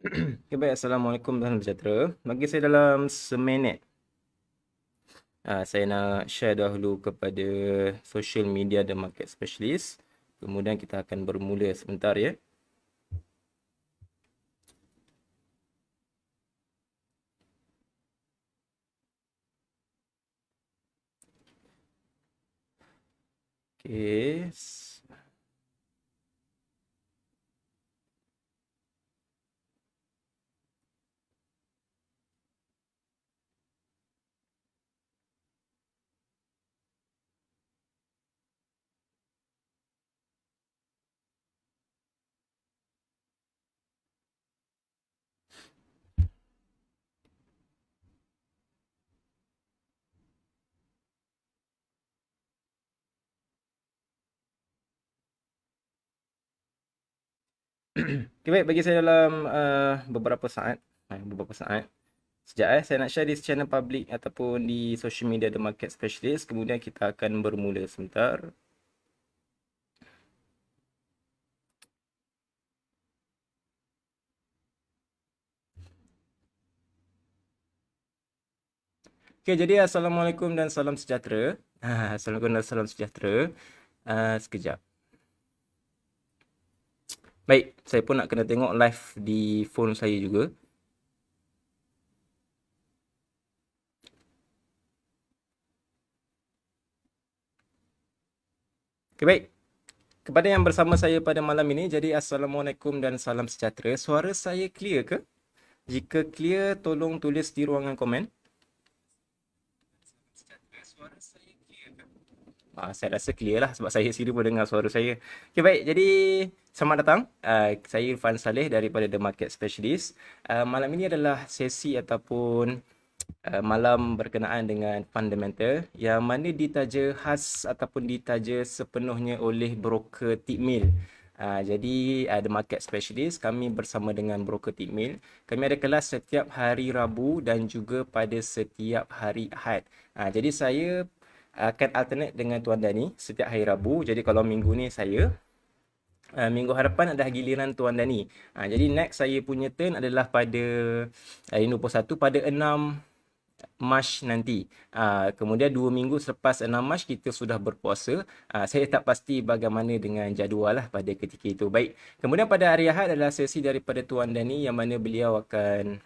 Okay, baik. Assalamualaikum dan salam sejahtera. Bagi saya dalam seminit, saya nak share dahulu kepada social media The Market Specialist. Kemudian kita akan bermula sebentar ya. Okay. Okay, baik. Bagi saya dalam beberapa saat. Sekejap saya nak share di channel public ataupun di social media The Market Specialist. Kemudian kita akan bermula sebentar. Okay, jadi Assalamualaikum dan salam sejahtera. Assalamualaikum dan salam sejahtera. Sekejap. Baik, saya pun nak kena tengok live di phone saya juga. Okay, baik. Kepada yang bersama saya pada malam ini, jadi Assalamualaikum dan salam sejahtera. Suara saya clear ke? Jika clear, tolong tulis di ruangan komen. Saya rasa clear lah sebab saya sendiri pun dengar suara saya. Okay, baik. Jadi, selamat datang. Saya Irfan Saleh daripada The Market Specialist. Malam ini adalah sesi ataupun malam berkenaan dengan fundamental yang mana ditaja khas ataupun ditaja sepenuhnya oleh broker Tikmil. Jadi The Market Specialist kami bersama dengan broker Tikmil. Kami ada kelas setiap hari Rabu dan juga pada setiap hari Ahad. Jadi saya akan alternate dengan Tuan Dani setiap hari Rabu. Jadi kalau minggu ni saya, minggu hadapan adalah giliran Tuan Dani. Jadi next saya punya turn adalah pada hari 21 pada 6 Mac nanti. Kemudian 2 minggu selepas 6 Mac kita sudah berpuasa. Saya tak pasti bagaimana dengan jadual lah pada ketika itu. Baik. Kemudian pada hari Ahad adalah sesi daripada Tuan Dani yang mana beliau akan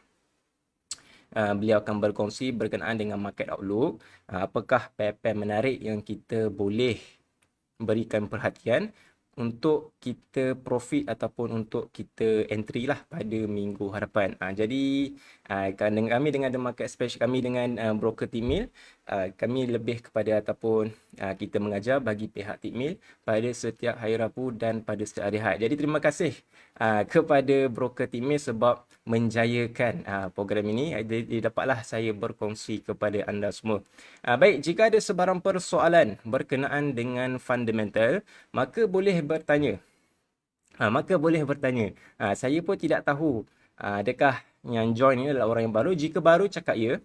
berkongsi berkenaan dengan market outlook. Apakah pair-pair menarik yang kita boleh berikan perhatian untuk kita profit ataupun untuk kita entry lah pada minggu hadapan. Jadi kami dengan The Market Special, kami dengan broker Tikmil, kami lebih kepada ataupun kita mengajar bagi pihak Tikmil pada setiap hari Rabu dan pada setiap hari Ahad. Jadi terima kasih kepada broker Tikmil sebab menjayakan program ini. Jadi dapatlah saya berkongsi kepada anda semua. Baik, jika ada sebarang persoalan berkenaan dengan fundamental, maka boleh bertanya. Saya pun tidak tahu adakah yang join ini adalah orang yang baru. Jika baru cakap ya.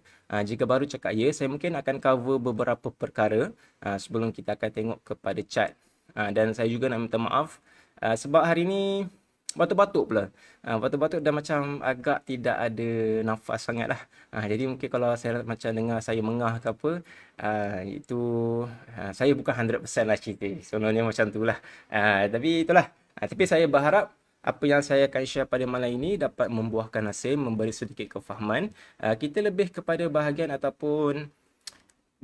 Saya mungkin akan cover beberapa perkara sebelum kita akan tengok kepada chart. Dan saya juga nak minta maaf sebab hari ini batuk-batuk pula. Batuk-batuk dah macam agak tidak ada nafas sangat lah. Jadi mungkin kalau saya macam dengar saya mengah ke apa, itu saya bukan 100% lah cerita. Sebenarnya macam tu lah. Tapi itulah. Tapi saya berharap apa yang saya akan share pada malam ini dapat membuahkan hasil, memberi sedikit kefahaman. Kita lebih kepada bahagian ataupun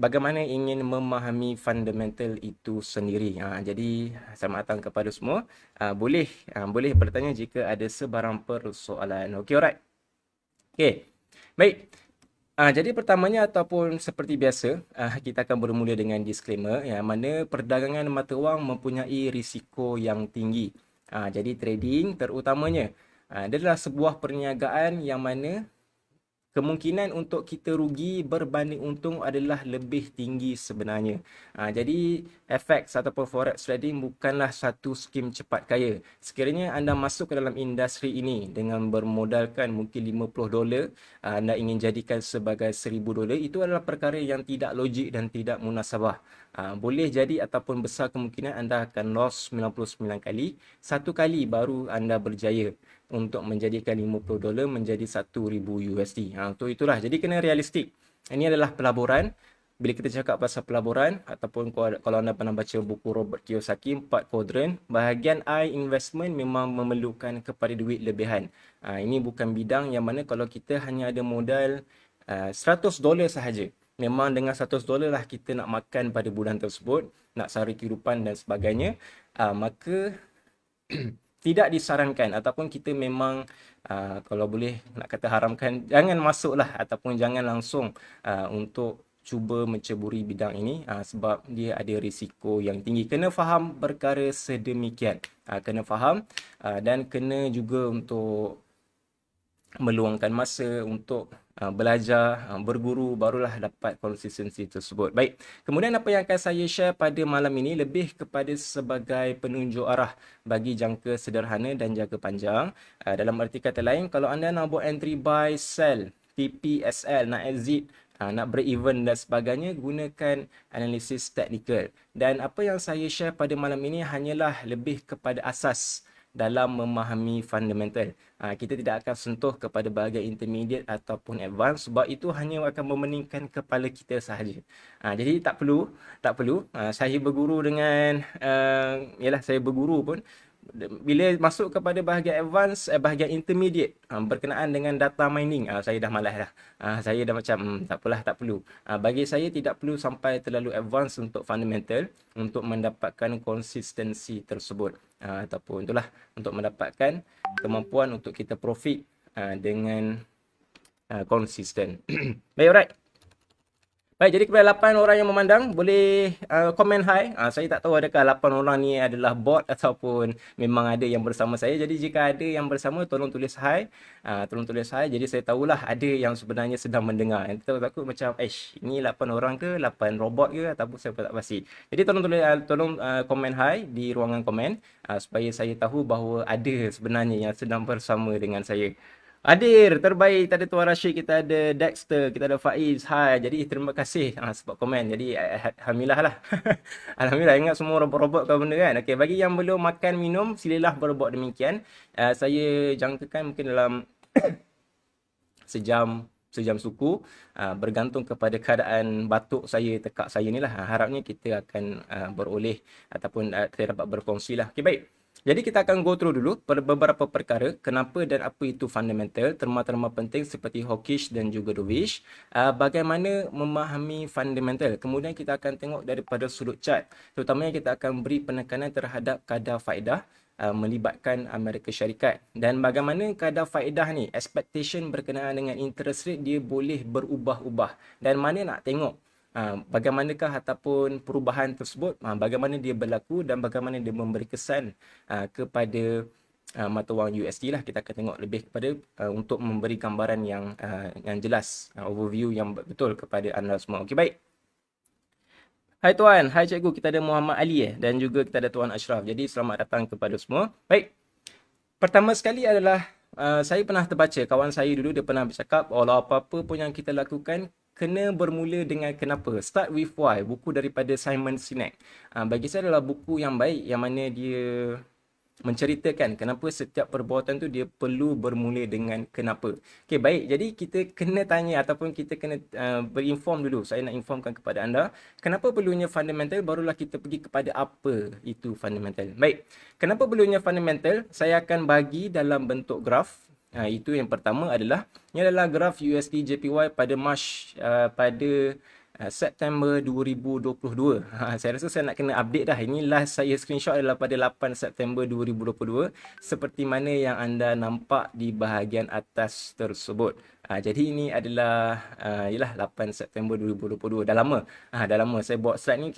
bagaimana ingin memahami fundamental itu sendiri. Jadi selamat datang kepada semua. Boleh bertanya jika ada sebarang persoalan. Okey, alright. Okey. Baik. Jadi pertamanya ataupun seperti biasa, kita akan bermula dengan disclaimer yang mana perdagangan mata wang mempunyai risiko yang tinggi. Jadi trading terutamanya adalah sebuah perniagaan yang mana kemungkinan untuk kita rugi berbanding untung adalah lebih tinggi sebenarnya. Jadi FX ataupun forex trading bukanlah satu skim cepat kaya. Sekiranya anda masuk ke dalam industri ini dengan bermodalkan mungkin $50, anda ingin jadikan sebagai $1000, itu adalah perkara yang tidak logik dan tidak munasabah. Boleh jadi ataupun besar kemungkinan anda akan loss 99 kali, satu kali baru anda berjaya. untuk menjadikan $50 menjadi 1,000 USD. Itulah. Jadi kena realistik. Ini adalah pelaburan. Bila kita cakap pasal pelaburan, ataupun kalau anda pernah baca buku Robert Kiyosaki, 4 kuadran, bahagian I investment memang memerlukan kepada duit lebihan. Ini bukan bidang yang mana kalau kita hanya ada modal $100 sahaja. Memang dengan $100 lah kita nak makan pada bulan tersebut, nak sara kehidupan dan sebagainya, maka tidak disarankan ataupun kita memang kalau boleh nak kata haramkan, jangan masuklah ataupun jangan langsung untuk cuba menceburi bidang ini sebab dia ada risiko yang tinggi. Kena faham perkara sedemikian. Kena faham dan kena juga untuk meluangkan masa untuk belajar, berguru, barulah dapat konsistensi tersebut. Baik, kemudian apa yang akan saya share pada malam ini lebih kepada sebagai penunjuk arah bagi jangka sederhana dan jangka panjang. Dalam arti kata lain, kalau anda nak buat entry buy, sell, TPSL, nak exit, nak break even dan sebagainya, gunakan analisis teknikal. Dan apa yang saya share pada malam ini hanyalah lebih kepada asas dalam memahami fundamental. Kita tidak akan sentuh kepada bahagian intermediate ataupun advance sebab itu hanya akan memeningkan kepala kita sahaja. Jadi tak perlu saya berguru dengan saya berguru pun bila masuk kepada bahagian advance, bahagian intermediate berkenaan dengan data mining, saya dah malas dah. Saya dah macam tak apalah, tak perlu. Bagi saya tidak perlu sampai terlalu advance untuk fundamental untuk mendapatkan konsistensi tersebut. Ataupun itulah untuk mendapatkan kemampuan untuk kita profit dengan konsisten. Baik, alright. Baik, jadi kepada 8 orang yang memandang, boleh komen hi. Saya tak tahu adakah 8 orang ni adalah bot ataupun memang ada yang bersama saya. Jadi jika ada yang bersama, tolong tulis hi. Tolong tulis hi. Jadi saya tahulah ada yang sebenarnya sedang mendengar. Yang takut macam, ini 8 orang ke, 8 robot ke, ataupun saya tak pasti. Jadi tolong komen hi di ruangan komen supaya saya tahu bahawa ada sebenarnya yang sedang bersama dengan saya. Hadir terbaik, kita ada Tuan Rashid, kita ada Dexter, kita ada Faiz. Hai, jadi terima kasih sebab komen. Jadi alhamdulillah lah. Alhamdulillah, ingat semua robot-robot kau benda kan. Okey, bagi yang belum makan minum, silalah berbuat demikian. Saya jangkakan mungkin dalam sejam suku, bergantung kepada keadaan batuk saya, tekak saya ni lah. Harapnya kita akan beroleh ataupun kita dapat berkongsi lah. Okey, baik. Jadi kita akan go through dulu beberapa perkara kenapa dan apa itu fundamental, terma-terma penting seperti hawkish dan juga dovish. Bagaimana memahami fundamental. Kemudian kita akan tengok daripada sudut chart. Terutamanya kita akan beri penekanan terhadap kadar faedah melibatkan Amerika Syarikat. Dan bagaimana kadar faedah ni, expectation berkenaan dengan interest rate dia boleh berubah-ubah. Dan mana nak tengok bagaimanakah ataupun perubahan tersebut, bagaimana dia berlaku dan bagaimana dia memberi kesan kepada mata wang USD lah. Kita akan tengok lebih kepada untuk memberi gambaran yang jelas, overview yang betul kepada anda semua. Okey, baik. Hai Tuan, hai Cikgu, kita ada Muhammad Ali dan juga kita ada Tuan Ashraf. Jadi selamat datang kepada semua. Baik, pertama sekali adalah saya pernah terbaca, kawan saya dulu dia pernah bercakap, walau apa-apa pun yang kita lakukan, kena bermula dengan kenapa. Start with why. Buku daripada Simon Sinek. Bagi saya adalah buku yang baik yang mana dia menceritakan kenapa setiap perbuatan tu dia perlu bermula dengan kenapa. Okey, baik. Jadi kita kena tanya ataupun kita kena berinform dulu. Saya nak informkan kepada anda kenapa perlunya fundamental, barulah kita pergi kepada apa itu fundamental. Baik. Kenapa perlunya fundamental? Saya akan bagi dalam bentuk graf. Itu yang pertama adalah, ini adalah graf USD JPY pada pada September 2022. Saya rasa saya nak kena update dah. Ini last saya screenshot adalah pada 8 September 2022. Seperti mana yang anda nampak di bahagian atas tersebut. Jadi ini adalah 8 September 2022. Dah lama. Dah lama saya buat slide ni,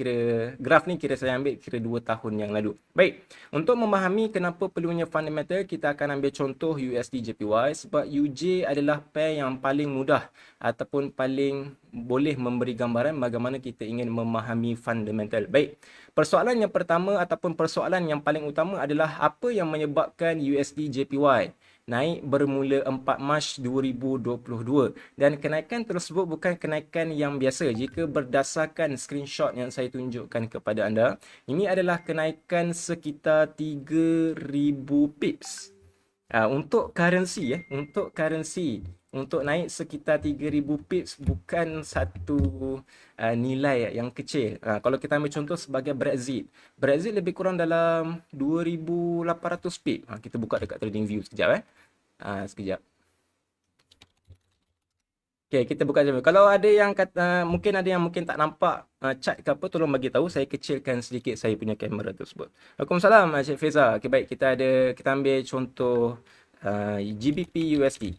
graf ni saya ambil 2 tahun yang lalu. Baik. Untuk memahami kenapa perlunya fundamental, kita akan ambil contoh USD JPY sebab UJ adalah pair yang paling mudah ataupun paling boleh memberi gambaran bagaimana kita ingin memahami fundamental. Baik. Persoalan yang pertama ataupun persoalan yang paling utama adalah apa yang menyebabkan USD JPY naik bermula 4 Mac 2022 dan kenaikan tersebut bukan kenaikan yang biasa. Jika berdasarkan screenshot yang saya tunjukkan kepada anda, ini adalah kenaikan sekitar 3000 pips. Untuk currency untuk naik sekitar 3,000 pips bukan satu nilai yang kecil. Kalau kita ambil contoh sebagai Brexit. Brexit lebih kurang dalam 2,800 pips. Kita buka dekat TradingView sekejap sekejap. Okay, kita buka je. Kalau ada yang kata mungkin ada yang mungkin tak nampak chart ke apa, tolong bagi tahu, saya kecilkan sedikit saya punya kamera tersebut. Waalaikumsalam Cik Feza. Okay, baik, kita ambil contoh GBP USD.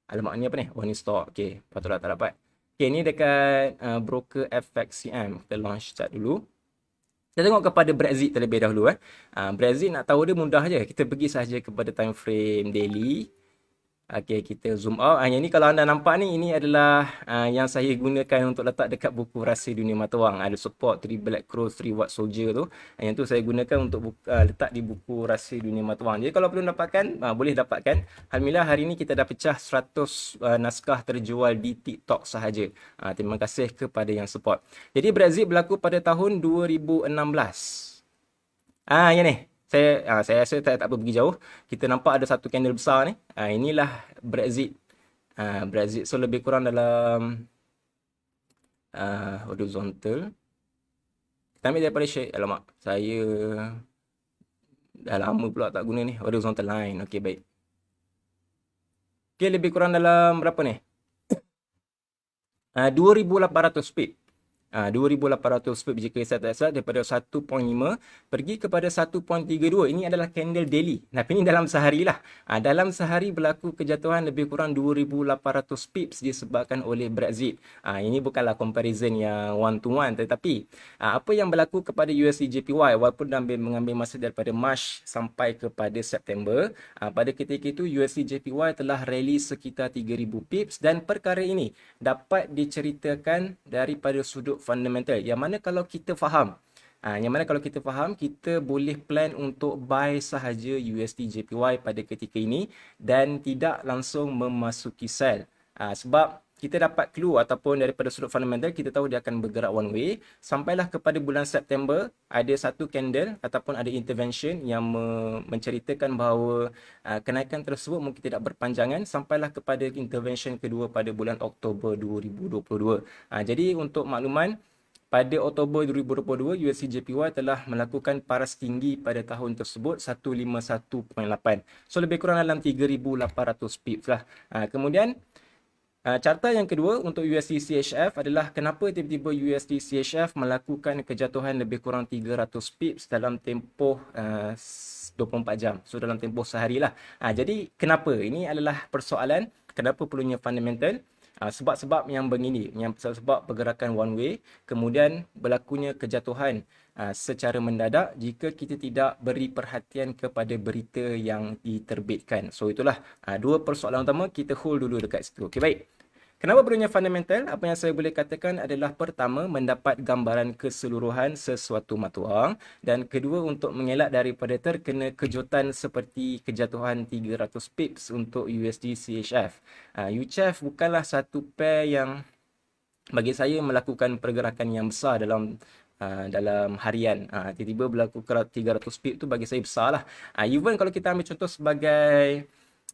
Alamak, ni apa ni? Oh, ni stock. Okay, patutlah tak dapat. Okay, ni dekat broker FXCM. Kita launch chart dulu. Kita tengok kepada Brexit terlebih dahulu. Brexit nak tahu dia mudah je. Kita pergi sahaja kepada time frame daily. Okey, kita zoom out. Yang ni kalau anda nampak ni, ini adalah yang saya gunakan untuk letak dekat buku Rahsia Dunia Mata Wang. Ada support 3 Black Crows, 3 White Soldier tu. Yang tu saya gunakan untuk letak di buku Rahsia Dunia Mata Wang. Jadi kalau belum dapatkan, boleh dapatkan. Alhamdulillah hari ni kita dah pecah 100 naskah terjual di TikTok sahaja. Terima kasih kepada yang support. Jadi Brexit berlaku pada tahun 2016. Yang ni. Saya rasa tak perlu pergi jauh. Kita nampak ada satu candle besar ni. Inilah Brexit. Brexit. So lebih kurang dalam horizontal. Kita ambil daripada share. Alamak. Saya dah lama pula tak guna ni. Horizontal line. Okey, baik. Okey, lebih kurang dalam berapa ni? 2,800 pip. 2,800 pip jika saya tak salah, daripada 1.5 pergi kepada 1.32. Ini adalah candle daily. Tapi ini dalam sehari lah. Dalam sehari berlaku kejatuhan lebih kurang 2,800 pips disebabkan oleh Brexit. Ini bukanlah comparison yang one to one, tetapi apa yang berlaku kepada USD JPY walaupun mengambil masa daripada Mac sampai kepada September, pada ketika itu USD JPY telah rally sekitar 3,000 pips dan perkara ini dapat diceritakan daripada sudut fundamental, yang mana kalau kita faham kita boleh plan untuk buy sahaja USD JPY pada ketika ini dan tidak langsung memasuki sell. Sebab kita dapat clue ataupun daripada sudut fundamental kita tahu dia akan bergerak one way sampailah kepada bulan September ada satu candle ataupun ada intervention yang menceritakan bahawa kenaikan tersebut mungkin tidak berpanjangan sampailah kepada intervention kedua pada bulan Oktober 2022. Jadi untuk makluman, pada Oktober 2022, USD JPY telah melakukan paras tinggi pada tahun tersebut 151.8. So lebih kurang dalam 3,800 pips lah. Kemudian carta yang kedua untuk USD CHF adalah kenapa tiba-tiba USD CHF melakukan kejatuhan lebih kurang 300 pips dalam tempoh 24 jam. So dalam tempoh sehari lah. Jadi kenapa? Ini adalah persoalan kenapa perlunya fundamental. Sebab-sebab yang begini, yang sebab pergerakan one way, kemudian berlakunya kejatuhan secara mendadak jika kita tidak beri perhatian kepada berita yang diterbitkan. So itulah dua persoalan utama, kita hold dulu dekat situ. Okey, baik. Kenapa perlunya fundamental? Apa yang saya boleh katakan adalah pertama, mendapat gambaran keseluruhan sesuatu mata wang, dan kedua, untuk mengelak daripada terkena kejutan seperti kejatuhan 300 pips untuk USD CHF. UCHF bukanlah satu pair yang bagi saya melakukan pergerakan yang besar dalam harian. Tiba-tiba berlaku 300 pip tu bagi saya besar lah. Even kalau kita ambil contoh sebagai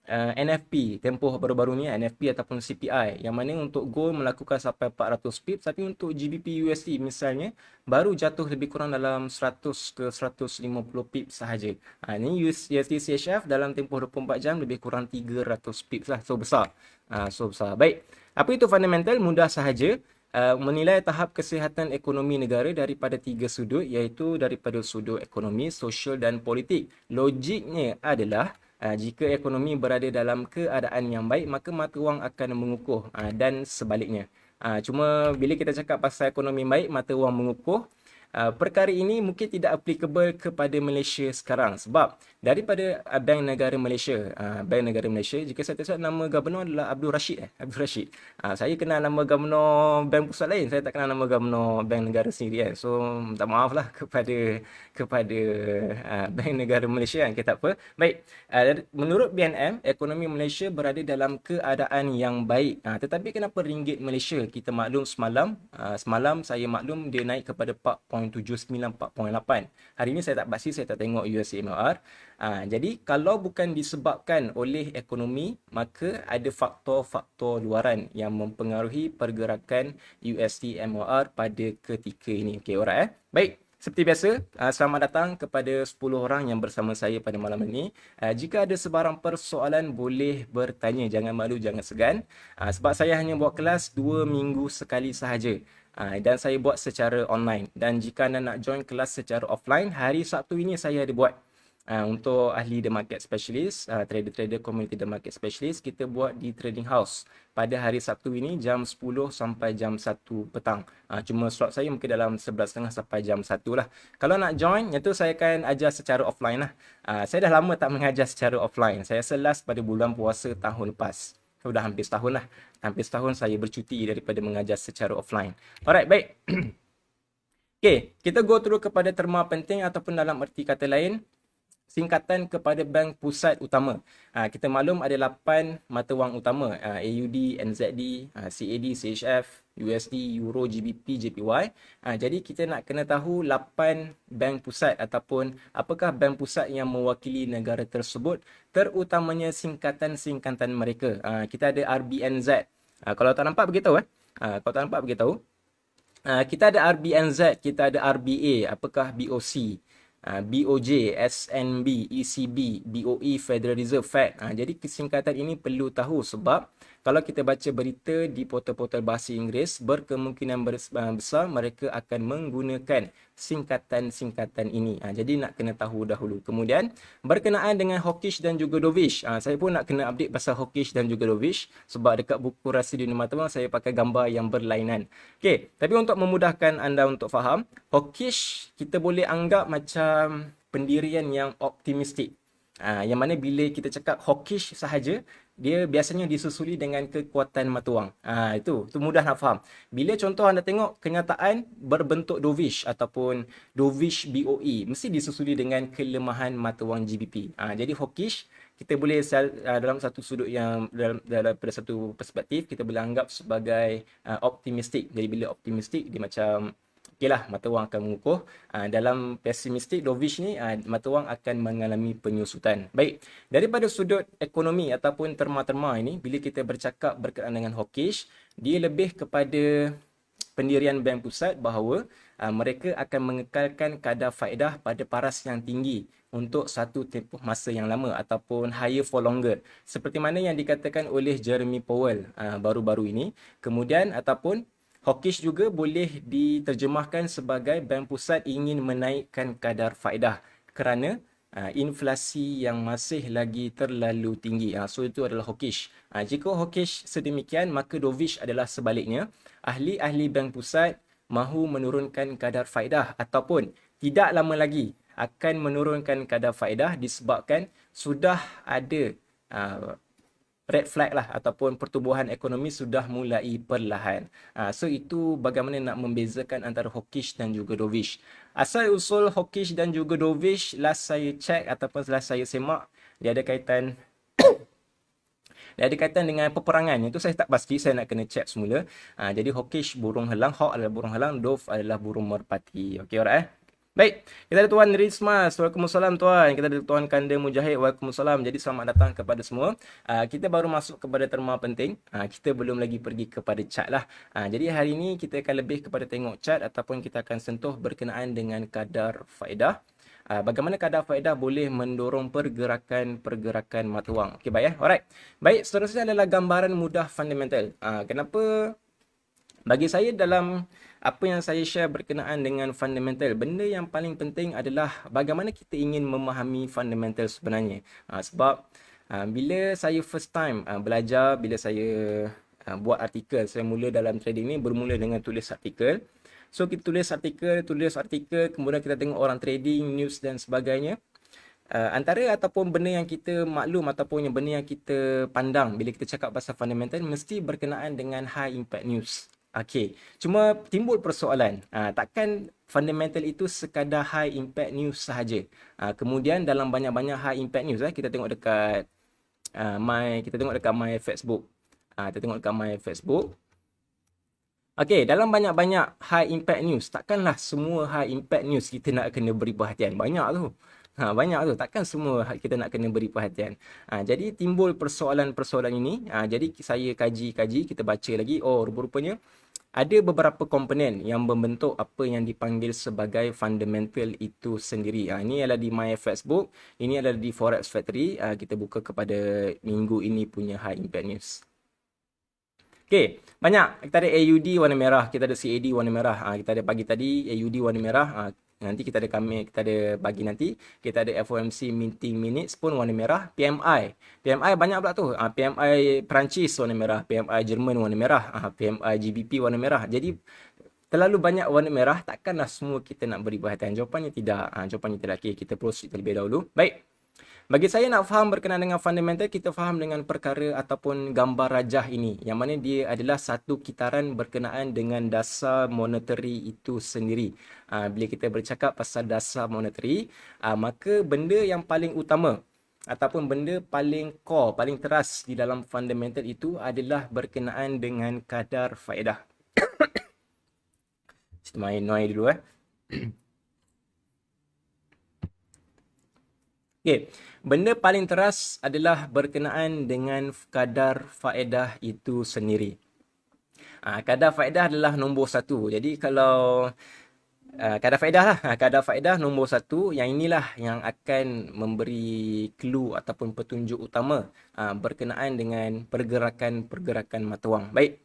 NFP, tempoh baru-baru ni NFP ataupun CPI, yang mana untuk gold melakukan sampai 400 pips, tapi untuk GBP USD misalnya baru jatuh lebih kurang dalam 100 ke 150 pips sahaja. Ini USD CHF dalam tempoh 24 jam lebih kurang 300 pips lah. So besar. Baik. Apa itu fundamental? Mudah sahaja. Menilai tahap kesihatan ekonomi negara daripada 3 sudut, iaitu daripada sudut ekonomi, sosial dan politik. Logiknya adalah jika ekonomi berada dalam keadaan yang baik, maka mata wang akan mengukuh, dan sebaliknya. Cuma bila kita cakap pasal ekonomi baik, mata wang mengukuh, perkara ini mungkin tidak applicable kepada Malaysia sekarang sebab daripada Bank Negara Malaysia, jika saya tak salah nama Gubernur adalah Abdul Rashid. Saya kenal nama Gubernur Bank Pusat lain, saya tak kenal nama Gubernur Bank Negara sendiri so minta maaf lah kepada Bank Negara Malaysia Okay, tak apa. Baik, menurut BNM, ekonomi Malaysia berada dalam keadaan yang baik, tetapi kenapa ringgit Malaysia, kita maklum semalam saya maklum dia naik kepada 4 4.79, 4.8. Hari ini saya tak pasti, saya tak tengok USD MLR. Jadi kalau bukan disebabkan oleh ekonomi, maka ada faktor-faktor luaran yang mempengaruhi pergerakan USD MLR pada ketika ini. Okey, alright. Baik. Seperti biasa, selamat datang kepada 10 orang yang bersama saya pada malam ini. Jika ada sebarang persoalan, boleh bertanya. Jangan malu, jangan segan. Sebab saya hanya buat kelas 2 minggu sekali sahaja. Dan saya buat secara online. Dan jika anda nak join kelas secara offline, hari Sabtu ini saya ada buat. Untuk ahli the market specialist, trader-trader community the market specialist, kita buat di trading house pada hari Sabtu ini jam 10 sampai jam 1 petang. Cuma slot saya mungkin dalam 11.30 sampai jam 1 lah. Kalau nak join, itu saya akan ajar secara offline lah. Saya dah lama tak mengajar secara offline. Saya last pada bulan puasa tahun lepas. Sudah hampir setahun lah. Hampir setahun saya bercuti daripada mengajar secara offline. Alright, baik. Okay, kita go through kepada terma penting ataupun dalam erti kata lain, singkatan kepada bank pusat utama. Kita maklum ada 8 mata wang utama. AUD, NZD, CAD, CHF, USD, Euro, GBP, JPY. Jadi kita nak kena tahu 8 bank pusat ataupun apakah bank pusat yang mewakili negara tersebut, terutamanya singkatan-singkatan mereka. Kita ada RBNZ. Kalau tak nampak beritahu. Kalau tak nampak beritahu. Kita ada RBNZ, kita ada RBA, apakah BOC? BOJ, SNB, ECB, BOE, Federal Reserve, Fed. Jadi kesingkatan ini perlu tahu sebab kalau kita baca berita di portal-portal bahasa Inggeris, berkemungkinan besar mereka akan menggunakan singkatan-singkatan ini. Jadi nak kena tahu dahulu. Kemudian berkenaan dengan hawkish dan juga dovish. Saya pun nak kena update pasal hawkish dan juga dovish sebab dekat buku Rahsia Dunia Mata Wang saya pakai gambar yang berlainan. Okey, tapi untuk memudahkan anda untuk faham, hawkish kita boleh anggap macam pendirian yang optimistik. Yang mana bila kita cakap hawkish sahaja, dia biasanya disusuli dengan kekuatan mata wang. Itu mudah nak faham. Bila contoh anda tengok kenyataan berbentuk dovish ataupun dovish BOE, mesti disusuli dengan kelemahan mata wang GBP. Jadi hawkish kita boleh dalam satu sudut yang daripada satu perspektif kita boleh anggap sebagai optimistik. Jadi bila optimistik dia macam okeylah, mata wang akan mengukuh. Dalam pesimistik, dovish ni, mata wang akan mengalami penyusutan. Baik, daripada sudut ekonomi ataupun terma-terma ini, bila kita bercakap berkaitan dengan hawkish, dia lebih kepada pendirian bank pusat bahawa mereka akan mengekalkan kadar faedah pada paras yang tinggi untuk satu tempoh masa yang lama ataupun higher for longer. Seperti mana yang dikatakan oleh Jeremy Powell baru-baru ini. Kemudian ataupun hawkish juga boleh diterjemahkan sebagai bank pusat ingin menaikkan kadar faedah kerana inflasi yang masih lagi terlalu tinggi. So itu adalah hawkish. Jika hawkish sedemikian, maka dovish adalah sebaliknya. Ahli-ahli bank pusat mahu menurunkan kadar faedah ataupun tidak lama lagi akan menurunkan kadar faedah disebabkan sudah ada red flag lah ataupun pertumbuhan ekonomi sudah mulai perlahan. So itu bagaimana nak membezakan antara hawkish dan juga dovish. Asal usul hawkish dan juga dovish, last saya check ataupun last saya semak, dia ada kaitan dengan peperangan. Itu saya tak pasti, saya nak kena check semula. Jadi hawkish burung helang, hawk adalah burung helang, dove adalah burung merpati. Okey, alright. Baik, kita ada Tuan Rizmas. Waalaikumsalam Tuan. Kita ada Tuan Kanda Mujahid. Waalaikumsalam. Jadi selamat datang kepada semua. Kita baru masuk kepada terma penting. Kita belum lagi pergi kepada chart lah. Jadi hari ini kita akan lebih kepada tengok chart ataupun kita akan sentuh berkenaan dengan kadar faedah. Bagaimana kadar faedah boleh mendorong pergerakan mata wang. Okey, baik. Alright. Baik, seterusnya adalah gambaran mudah fundamental. Kenapa? Bagi saya dalam apa yang saya share berkenaan dengan fundamental, benda yang paling penting adalah bagaimana kita ingin memahami fundamental sebenarnya. Sebab bila saya first time belajar, bila saya buat artikel, saya mula dalam trading ni bermula dengan tulis artikel. So kita tulis artikel, kemudian kita tengok orang trading, news dan sebagainya. Antara ataupun benda yang kita maklum ataupun yang benda yang kita pandang bila kita cakap pasal fundamental mesti berkenaan dengan high impact news. Okey, cuma timbul persoalan, takkan fundamental itu sekadar high impact news sahaja. Kemudian dalam banyak-banyak high impact news, kita tengok dekat my Facebook. Kita tengok dekat my Facebook. Okey, dalam banyak-banyak high impact news, takkanlah semua high impact news kita nak kena beri perhatian. Banyak tu. Banyak tu. Takkan semua kita nak kena beri perhatian. Jadi timbul persoalan-persoalan ini. Jadi saya kaji-kaji, kita baca lagi. Oh, rupa-rupanya ada beberapa komponen yang membentuk apa yang dipanggil sebagai fundamental itu sendiri. Ini adalah di My Facebook, ini adalah di Forex Factory. Kita buka kepada minggu ini punya high impact news. Okey, banyak. Kita ada AUD warna merah, kita ada CAD warna merah. Kita ada pagi tadi AUD warna merah. Nanti kita ada pagi nanti. Kita ada FOMC meeting minutes pun warna merah. PMI banyak pula tu. PMI Perancis warna merah, PMI Jerman warna merah, PMI GBP warna merah. Jadi terlalu banyak warna merah, takkanlah semua kita nak beri perhatian. Jawapannya tidak. Jawapannya tidak. Okey, kita proceed terlebih dahulu. Baik. Bagi saya nak faham berkenaan dengan fundamental, kita faham dengan perkara ataupun gambar rajah ini. Yang mana dia adalah satu kitaran berkenaan dengan dasar monetary itu sendiri. Bila kita bercakap pasal dasar monetary, maka benda yang paling utama ataupun benda paling core, paling teras di dalam fundamental itu adalah berkenaan dengan kadar faedah. Kita main noise dulu . Okay. Benda paling teras adalah berkenaan dengan kadar faedah itu sendiri. Kadar faedah adalah nombor satu. Jadi kalau kadar faedah lah. Kadar faedah nombor satu. Yang inilah yang akan memberi clue ataupun petunjuk utama berkenaan dengan pergerakan-pergerakan mata wang. Baik.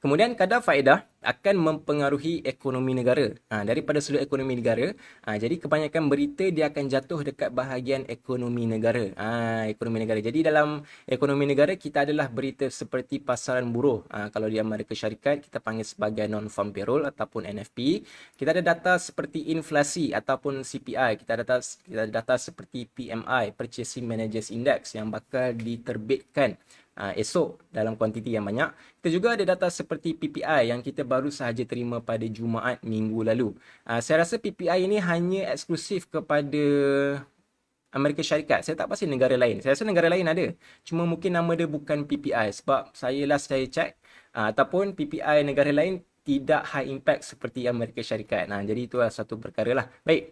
Kemudian kadar faedah akan mempengaruhi ekonomi negara. Daripada sudut ekonomi negara, jadi kebanyakan berita dia akan jatuh dekat bahagian ekonomi negara. Ekonomi negara. Jadi dalam ekonomi negara kita adalah berita seperti pasaran buruh. Kalau di Amerika Syarikat kita panggil sebagai non-farm payroll ataupun NFP. Kita ada data seperti inflasi ataupun CPI. Kita ada data seperti PMI, Purchasing Managers Index, yang bakal diterbitkan esok dalam kuantiti yang banyak. Kita juga ada data seperti PPI yang kita baru sahaja terima pada Jumaat minggu lalu. Saya rasa PPI ini hanya eksklusif kepada Amerika Syarikat. Saya tak pasti negara lain. Saya rasa negara lain ada. Cuma mungkin nama dia bukan PPI sebab saya check ataupun PPI negara lain tidak high impact seperti Amerika Syarikat. Jadi itulah satu perkara lah. Baik.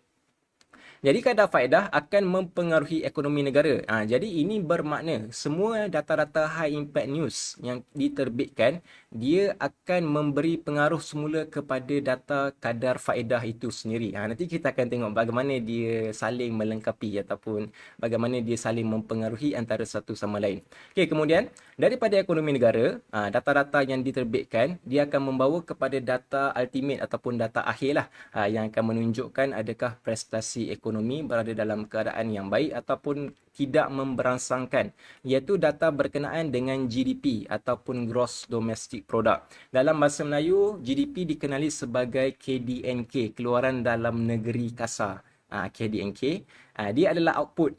Jadi kadar faedah akan mempengaruhi ekonomi negara. Jadi ini bermakna semua data-data high impact news yang diterbitkan, dia akan memberi pengaruh semula kepada data kadar faedah itu sendiri. Nanti kita akan tengok bagaimana dia saling melengkapi ataupun bagaimana dia saling mempengaruhi antara satu sama lain. Okey, kemudian daripada ekonomi negara, data-data yang diterbitkan, dia akan membawa kepada data ultimate ataupun data akhir lah, yang akan menunjukkan adakah prestasi ekonomi berada dalam keadaan yang baik ataupun tidak memberangsangkan, iaitu data berkenaan dengan GDP ataupun Gross Domestic Product. Dalam bahasa Melayu, GDP dikenali sebagai KDNK, keluaran dalam negeri kasar. KDNK, dia adalah output.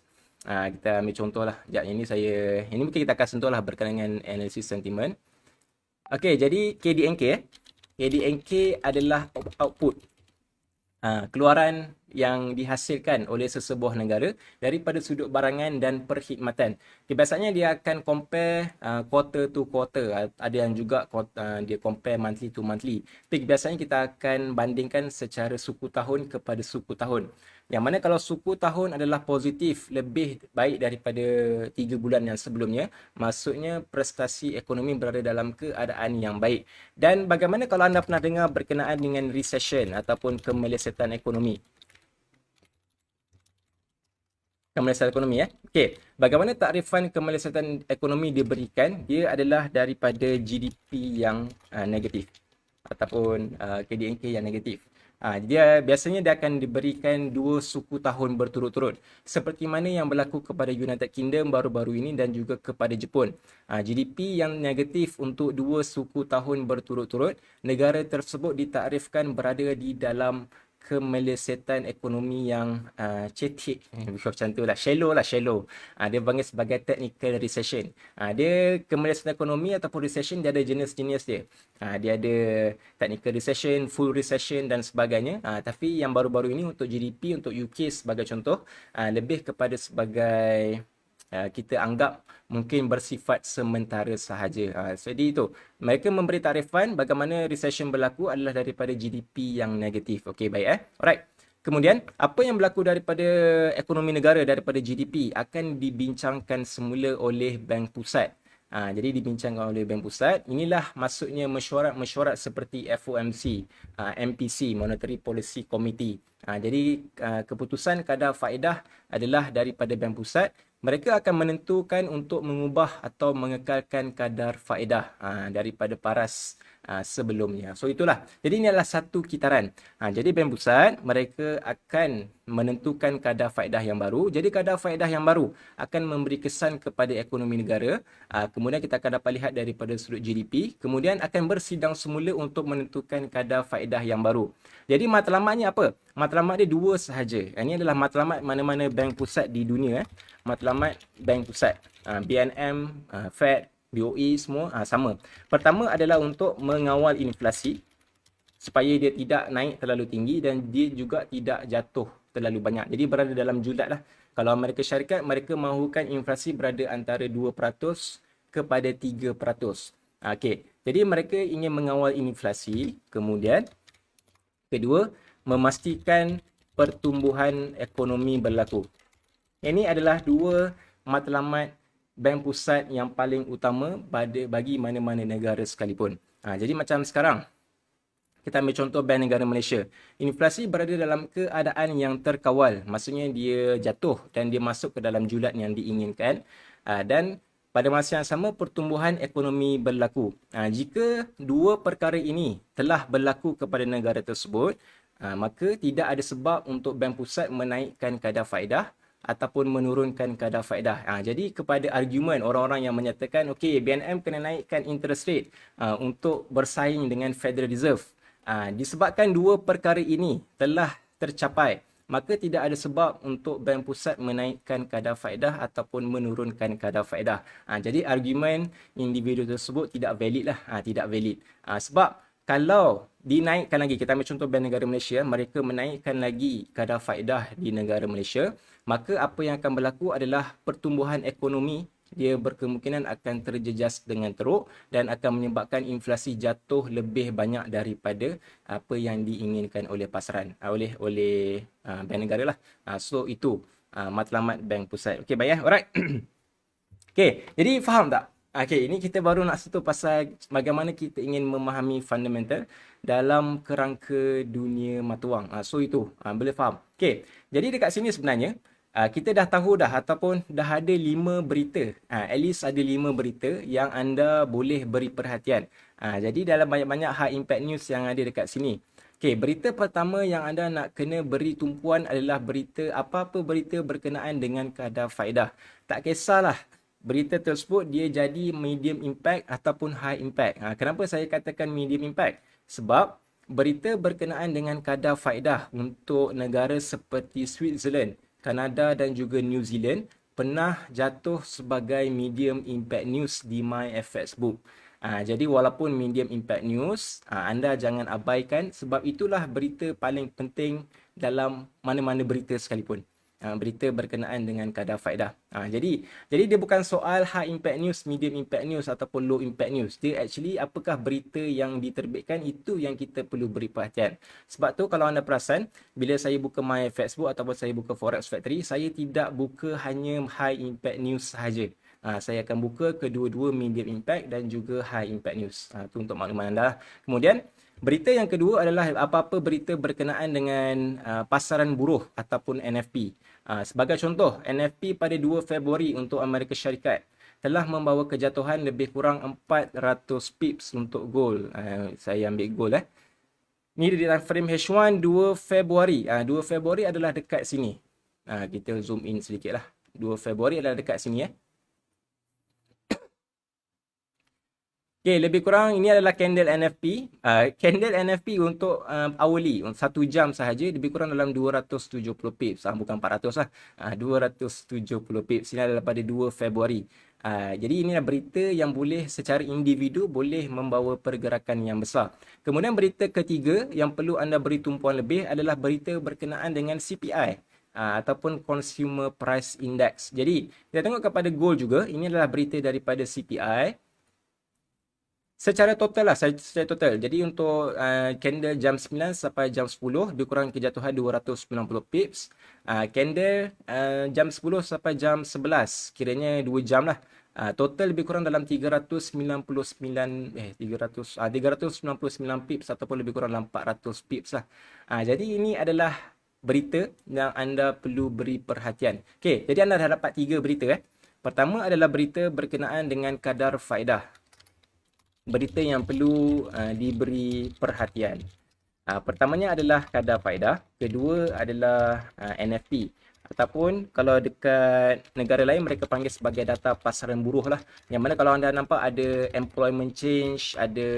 Kita ambil contoh lah. Sekejap, ini mungkin kita akan sentuh lah berkenaan dengan analisis sentiment. Okey, jadi KDNK, KDNK adalah output. Keluaran yang dihasilkan oleh sesebuah negara daripada sudut barangan dan perkhidmatan. Biasanya dia akan compare quarter to quarter. Ada yang juga dia compare monthly to monthly. Tapi biasanya kita akan bandingkan secara suku tahun kepada suku tahun. Yang mana kalau suku tahun adalah positif, lebih baik daripada 3 bulan yang sebelumnya, maksudnya prestasi ekonomi berada dalam keadaan yang baik. Dan bagaimana kalau anda pernah dengar berkenaan dengan recession ataupun kemelesetan ekonomi? Kemelesetan ekonomi Okey, bagaimana takrifan kemelesetan ekonomi diberikan? Dia adalah daripada GDP yang negatif ataupun KDNK yang negatif. Dia akan diberikan 2 suku tahun berturut-turut, seperti mana yang berlaku kepada United Kingdom baru-baru ini dan juga kepada Jepun. GDP yang negatif untuk 2 suku tahun berturut-turut, negara tersebut ditakrifkan berada di dalam kemelesetan ekonomi yang cetek, macam tu lah, shallow. Dia panggil sebagai technical recession. Dia kemelesetan ekonomi ataupun recession, dia ada jenis-jenis dia. Dia ada technical recession, full recession dan sebagainya. Tapi yang baru-baru ini untuk GDP, untuk UK sebagai contoh, lebih kepada sebagai kita anggap mungkin bersifat sementara sahaja. Jadi itu, mereka memberi tarifan bagaimana recession berlaku adalah daripada GDP yang negatif. Okey, baik. Alright. Kemudian, apa yang berlaku daripada ekonomi negara daripada GDP akan dibincangkan semula oleh Bank Pusat. Jadi dibincangkan oleh Bank Pusat. Inilah maksudnya mesyuarat-mesyuarat seperti FOMC, MPC, Monetary Policy Committee. Jadi keputusan kadar faedah adalah daripada Bank Pusat. Mereka akan menentukan untuk mengubah atau mengekalkan kadar faedah daripada paras sebelumnya. So itulah. Jadi ini adalah satu kitaran. Jadi Bank Pusat mereka akan menentukan kadar faedah yang baru. Jadi kadar faedah yang baru akan memberi kesan kepada ekonomi negara. Kemudian kita akan dapat lihat daripada sudut GDP. Kemudian akan bersidang semula untuk menentukan kadar faedah yang baru. Jadi matlamatnya apa? Matlamat dia dua sahaja. Ini adalah matlamat mana-mana bank pusat di dunia. Matlamat bank pusat. BNM, Fed, BOE semua sama. Pertama adalah untuk mengawal inflasi supaya dia tidak naik terlalu tinggi dan dia juga tidak jatuh terlalu banyak. Jadi berada dalam julat lah. Kalau Amerika Syarikat, mereka mahukan inflasi berada antara 2% kepada 3%. Okey. Jadi mereka ingin mengawal inflasi. Kemudian, kedua, memastikan pertumbuhan ekonomi berlaku. Ini adalah dua matlamat bank pusat yang paling utama bagi mana-mana negara sekalipun. Jadi macam sekarang, kita ambil contoh Bank Negara Malaysia. Inflasi berada dalam keadaan yang terkawal. Maksudnya dia jatuh dan dia masuk ke dalam julat yang diinginkan. Dan pada masa yang sama, pertumbuhan ekonomi berlaku. Jika dua perkara ini telah berlaku kepada negara tersebut, maka tidak ada sebab untuk Bank Pusat menaikkan kadar faedah ataupun menurunkan kadar faedah. Jadi kepada argumen orang-orang yang menyatakan okey, BNM kena naikkan interest rate untuk bersaing dengan Federal Reserve. Disebabkan dua perkara ini telah tercapai, maka tidak ada sebab untuk Bank Pusat menaikkan kadar faedah ataupun menurunkan kadar faedah. Jadi argumen individu tersebut tidak valid lah. Tidak valid. Sebab kalau dinaikkan lagi, kita ambil contoh Bank Negara Malaysia, mereka menaikkan lagi kadar faedah di negara Malaysia, maka apa yang akan berlaku adalah pertumbuhan ekonomi dia berkemungkinan akan terjejas dengan teruk dan akan menyebabkan inflasi jatuh lebih banyak daripada apa yang diinginkan oleh pasaran, oleh Bank Negara lah. So itu matlamat Bank Pusat. Okey, baik. Alright. Okey, jadi faham tak? Okey, ini kita baru nak sentuh pasal bagaimana kita ingin memahami fundamental dalam kerangka dunia mata wang. So itu, boleh faham. Okey, jadi dekat sini sebenarnya kita dah tahu dah ataupun dah ada 5 berita. At least ada 5 berita yang anda boleh beri perhatian. Jadi dalam banyak-banyak high impact news yang ada dekat sini. Okey, berita pertama yang anda nak kena beri tumpuan adalah berita apa-apa berita berkenaan dengan kadar faedah. Tak kisahlah berita tersebut dia jadi medium impact ataupun high impact. Kenapa saya katakan medium impact? Sebab berita berkenaan dengan kadar faedah untuk negara seperti Switzerland, Kanada dan juga New Zealand pernah jatuh sebagai medium impact news di MyFXbook. Jadi walaupun medium impact news, anda jangan abaikan sebab itulah berita paling penting dalam mana-mana berita sekalipun. Berita berkenaan dengan kadar faedah. Jadi dia bukan soal high impact news, medium impact news ataupun low impact news. Dia actually apakah berita yang diterbitkan itu yang kita perlu beri perhatian. Sebab tu kalau anda perasan, bila saya buka MyFXbook ataupun saya buka Forex Factory, saya tidak buka hanya high impact news sahaja. Saya akan buka kedua-dua medium impact dan juga high impact news. Itu untuk makluman anda. Kemudian berita yang kedua adalah apa-apa berita berkenaan dengan pasaran buruh ataupun NFP. Sebagai contoh, NFP pada 2 Februari untuk Amerika Syarikat telah membawa kejatuhan lebih kurang 400 pips untuk gold. Saya ambil gold. Ini di dalam frame H1 2 Februari. 2 Februari adalah dekat sini. Kita zoom in sedikit lah. 2 Februari adalah dekat sini. Okay, lebih kurang ini adalah candle NFP. Candle NFP untuk hourly, 1 jam sahaja lebih kurang dalam 270 pips. Bukan 400 lah. 270 pips. Ini adalah pada 2 Februari. Jadi ini adalah berita yang boleh secara individu boleh membawa pergerakan yang besar. Kemudian berita ketiga yang perlu anda beri tumpuan lebih adalah berita berkenaan dengan CPI. ataupun Consumer Price Index. Jadi, kita tengok kepada gold juga. Ini adalah berita daripada CPI. Secara total lah, secara total. Jadi untuk candle jam 9 sampai jam 10, dia kurang kejatuhan 290 pips. Candle jam 10 sampai jam 11, kiranya 2 jam lah. Total lebih kurang dalam 399 pips ataupun lebih kurang dalam 400 pips lah. Jadi ini adalah berita yang anda perlu beri perhatian. Okey, jadi anda dah dapat 3 berita. Pertama adalah berita berkenaan dengan kadar faedah. Berita yang perlu diberi perhatian. Pertamanya adalah kadar faedah, kedua adalah NFP, ataupun kalau dekat negara lain mereka panggil sebagai data pasaran buruh lah. Yang mana kalau anda nampak ada employment change, ada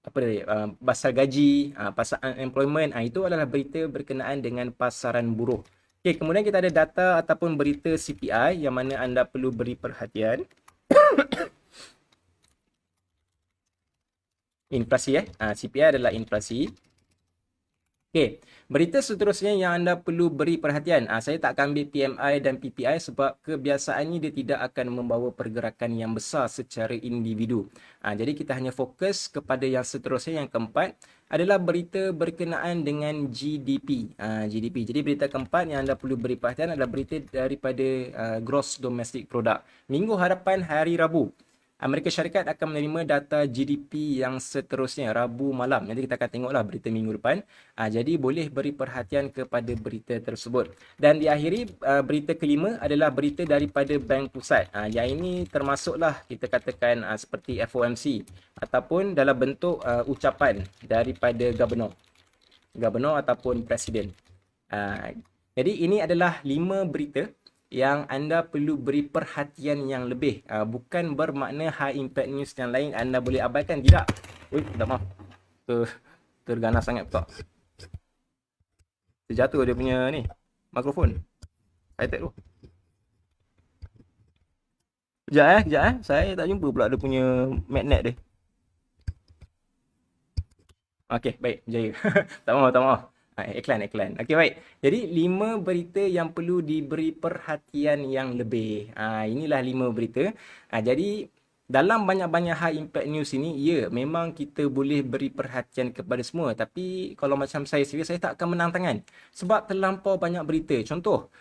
apa tadi, pasar gaji, pasar unemployment, itu adalah berita berkenaan dengan pasaran buruh. Okey, kemudian kita ada data ataupun berita CPI yang mana anda perlu beri perhatian. Inflasi CPI adalah inflasi. Okey, berita seterusnya yang anda perlu beri perhatian. Saya tak akan ambil PMI dan PPI sebab kebiasaannya dia tidak akan membawa pergerakan yang besar secara individu. Jadi kita hanya fokus kepada yang seterusnya, yang keempat adalah berita berkenaan dengan GDP. GDP. Jadi berita keempat yang anda perlu beri perhatian adalah berita daripada Gross Domestic Product. Minggu hadapan hari Rabu, Amerika Syarikat akan menerima data GDP yang seterusnya Rabu malam. Nanti kita akan tengoklah berita minggu depan. Jadi boleh beri perhatian kepada berita tersebut. Dan diakhiri berita kelima adalah berita daripada Bank Pusat. Yang ini termasuklah kita katakan seperti FOMC ataupun dalam bentuk ucapan daripada Gubernur ataupun Presiden. Jadi ini adalah 5 berita yang anda perlu beri perhatian yang lebih. Bukan bermakna high impact news yang lain anda boleh abaikan. Tidak. Tak maaf. Terganas sangat pula. Terjatuh dia punya ni, mikrofon. Saya tak tu. Kejap. Saya tak jumpa pula dia punya magnet dia. Okey, baik. Berjaya. Tak maaf. Iklan. Okey, baik. Jadi 5 berita yang perlu diberi perhatian yang lebih. Inilah 5 berita. Jadi dalam banyak-banyak high impact news ini, ya, memang kita boleh beri perhatian kepada semua. Tapi kalau macam saya sendiri, saya tak akan menang tangan. Sebab terlampau banyak berita. Contoh,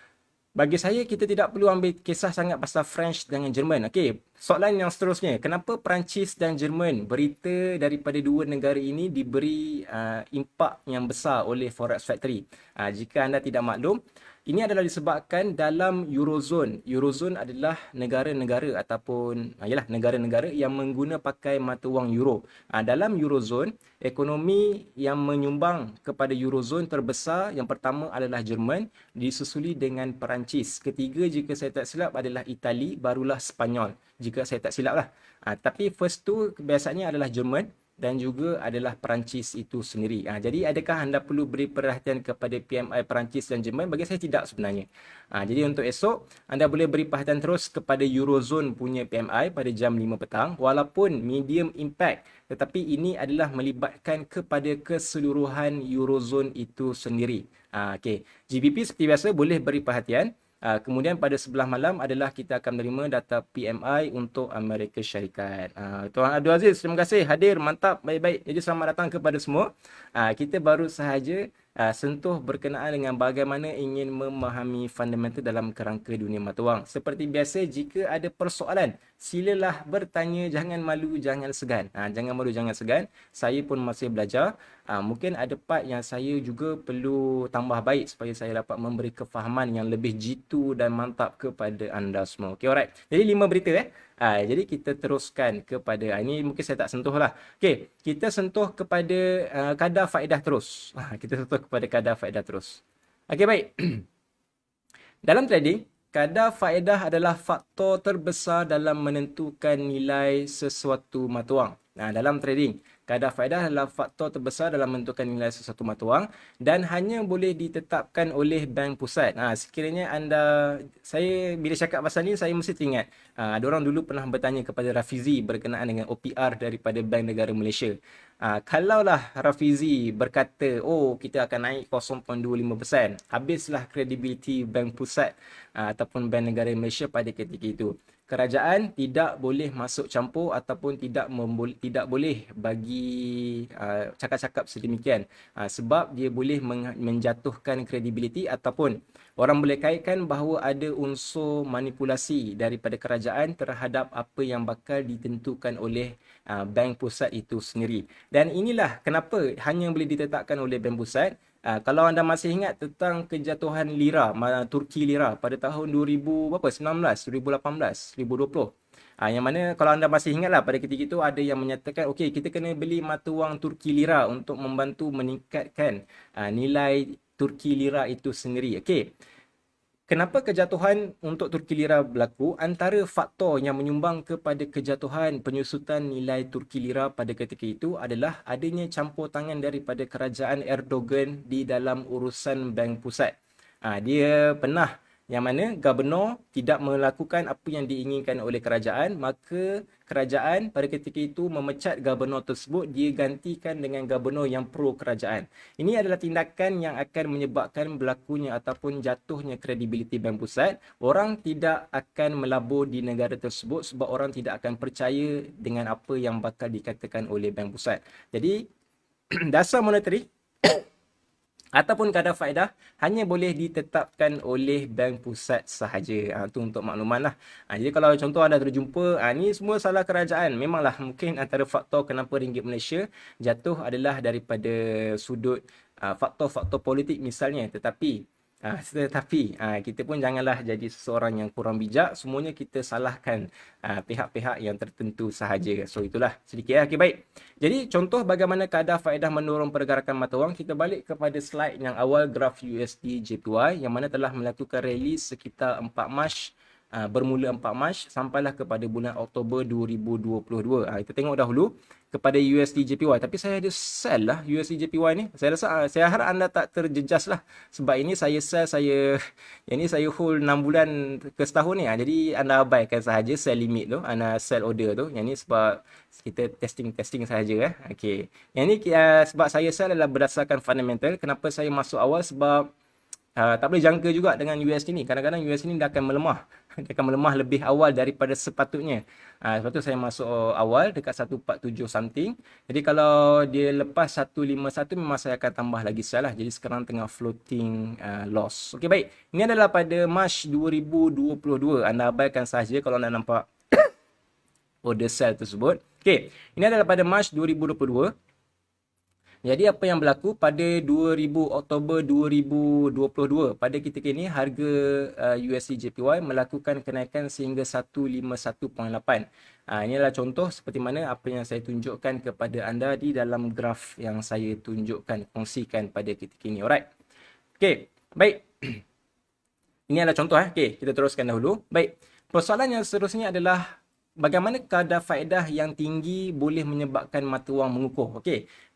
bagi saya, kita tidak perlu ambil kisah sangat pasal French dengan Jerman. Okey, soalan yang seterusnya. Kenapa Perancis dan Jerman, berita daripada dua negara ini diberi impak yang besar oleh Forex Factory? Jika anda tidak maklum, ini adalah disebabkan dalam Eurozone. Eurozone adalah negara-negara ataupun negara-negara yang mengguna pakai mata wang euro. Dalam Eurozone, ekonomi yang menyumbang kepada Eurozone terbesar yang pertama adalah Jerman, disusuli dengan Perancis. Ketiga, jika saya tak silap, adalah Itali, barulah Sepanyol. Jika saya tak silap lah. Tapi first tu biasanya adalah Jerman dan juga adalah Perancis itu sendiri. Jadi adakah anda perlu beri perhatian kepada PMI Perancis dan Jerman? Bagi saya tidak sebenarnya. Jadi untuk esok, anda boleh beri perhatian terus kepada Eurozone punya PMI pada jam 5 petang. Walaupun medium impact, tetapi ini adalah melibatkan kepada keseluruhan Eurozone itu sendiri. Okay. GBP seperti biasa boleh beri perhatian. Kemudian pada sebelah malam adalah kita akan menerima data PMI untuk Amerika Syarikat. Tuan Abdul Aziz, terima kasih hadir. Mantap, baik-baik. Jadi selamat datang kepada semua. Kita baru sahaja sentuh berkenaan dengan bagaimana ingin memahami fundamental dalam kerangka dunia mata wang. Seperti biasa, jika ada persoalan, silalah bertanya, jangan malu, jangan segan. Jangan malu, jangan segan. Saya pun masih belajar. Mungkin ada part yang saya juga perlu tambah baik supaya saya dapat memberi kefahaman yang lebih jitu dan mantap kepada anda semua. Okay, alright. Jadi 5 berita jadi kita teruskan kepada, ini mungkin saya tak sentuh lah. Okay, kita sentuh kepada kadar faedah terus. Kita sentuh kepada kadar faedah terus. Okay, baik. Dalam trading, kadar faedah adalah faktor terbesar dalam menentukan nilai sesuatu mata wang. Dalam trading, kadar faedah adalah faktor terbesar dalam menentukan nilai sesuatu mata wang dan hanya boleh ditetapkan oleh bank pusat. Sekiranya saya bila cakap pasal ni, saya mesti teringat. Ada orang dulu pernah bertanya kepada Rafizi berkenaan dengan OPR daripada Bank Negara Malaysia. Kalaulah Rafizi berkata, kita akan naik 0.25%, habislah kredibiliti bank pusat ataupun Bank Negara Malaysia pada ketika itu. Kerajaan tidak boleh masuk campur ataupun tidak boleh bagi cakap-cakap sedemikian sebab dia boleh menjatuhkan kredibiliti ataupun orang boleh kaitkan bahawa ada unsur manipulasi daripada kerajaan terhadap apa yang bakal ditentukan oleh bank pusat itu sendiri. Dan inilah kenapa hanya boleh ditetapkan oleh bank pusat. Kalau anda masih ingat tentang kejatuhan lira, Turki lira pada tahun 2019, 2018, 2020. Yang mana kalau anda masih ingatlah pada ketika itu ada yang menyatakan kita kena beli mata wang Turki lira untuk membantu meningkatkan nilai Turki lira itu sendiri. Kenapa kejatuhan untuk Turki lira berlaku? Antara faktor yang menyumbang kepada kejatuhan penyusutan nilai Turki lira pada ketika itu adalah adanya campur tangan daripada kerajaan Erdogan di dalam urusan bank pusat. Dia pernah yang mana gubernur tidak melakukan apa yang diinginkan oleh kerajaan, maka kerajaan pada ketika itu memecat gubernur tersebut, dia gantikan dengan gubernur yang pro kerajaan. Ini adalah tindakan yang akan menyebabkan berlakunya ataupun jatuhnya kredibiliti bank pusat. Orang tidak akan melabur di negara tersebut sebab orang tidak akan percaya dengan apa yang bakal dikatakan oleh bank pusat. Jadi dasar monetary ataupun kadar faedah hanya boleh ditetapkan oleh bank pusat sahaja. Itu untuk maklumat lah. Jadi kalau contoh anda terjumpa, ni semua salah kerajaan. Memanglah mungkin antara faktor kenapa ringgit Malaysia jatuh adalah daripada sudut faktor-faktor politik misalnya. Tetapi kita pun janganlah jadi seseorang yang kurang bijak. Semuanya kita salahkan pihak-pihak yang tertentu sahaja. So itulah sedikit. Baik. Jadi contoh bagaimana kadar faedah mendorong pergerakan mata wang. Kita balik kepada slide yang awal, graf USD JPY yang mana telah melakukan rally sekitar 4 Mac, bermula 4 Mac sampailah kepada bulan Oktober 2022. Kita tengok dahulu kepada USD JPY, tapi saya ada sell lah USD JPY ni. Saya harap anda tak terjejas lah sebab ini saya sell, yang ni saya hold 6 bulan ke setahun ni. Jadi anda abaikan sahaja sell limit tu, anda sell order tu. Yang ni sebab kita testing sahaja. Yang ni sebab saya sell adalah berdasarkan fundamental. Kenapa saya masuk awal? Sebab tak boleh jangka juga dengan USD ni. Kadang-kadang USD ni dia akan melemah. Dia akan melemah lebih awal daripada sepatutnya. Sebab tu saya masuk awal dekat 147 something. Jadi kalau dia lepas 151 memang saya akan tambah lagi sell lah. Jadi sekarang tengah floating loss. Baik. Ini adalah pada Mac 2022. Anda abaikan sahaja kalau anda nampak order sell tersebut. Ini adalah pada Mac 2022. Jadi apa yang berlaku pada 2000 Oktober 2022, pada ketika ini harga USD JPY melakukan kenaikan sehingga 151.8. Ini adalah contoh seperti mana apa yang saya tunjukkan kepada anda di dalam graf yang saya tunjukkan, kongsikan pada ketika ini. Alright. Baik. Ini adalah contoh. Kita teruskan dahulu. Baik. Persoalan yang seterusnya adalah bagaimana kadar faedah yang tinggi boleh menyebabkan mata wang mengukuh.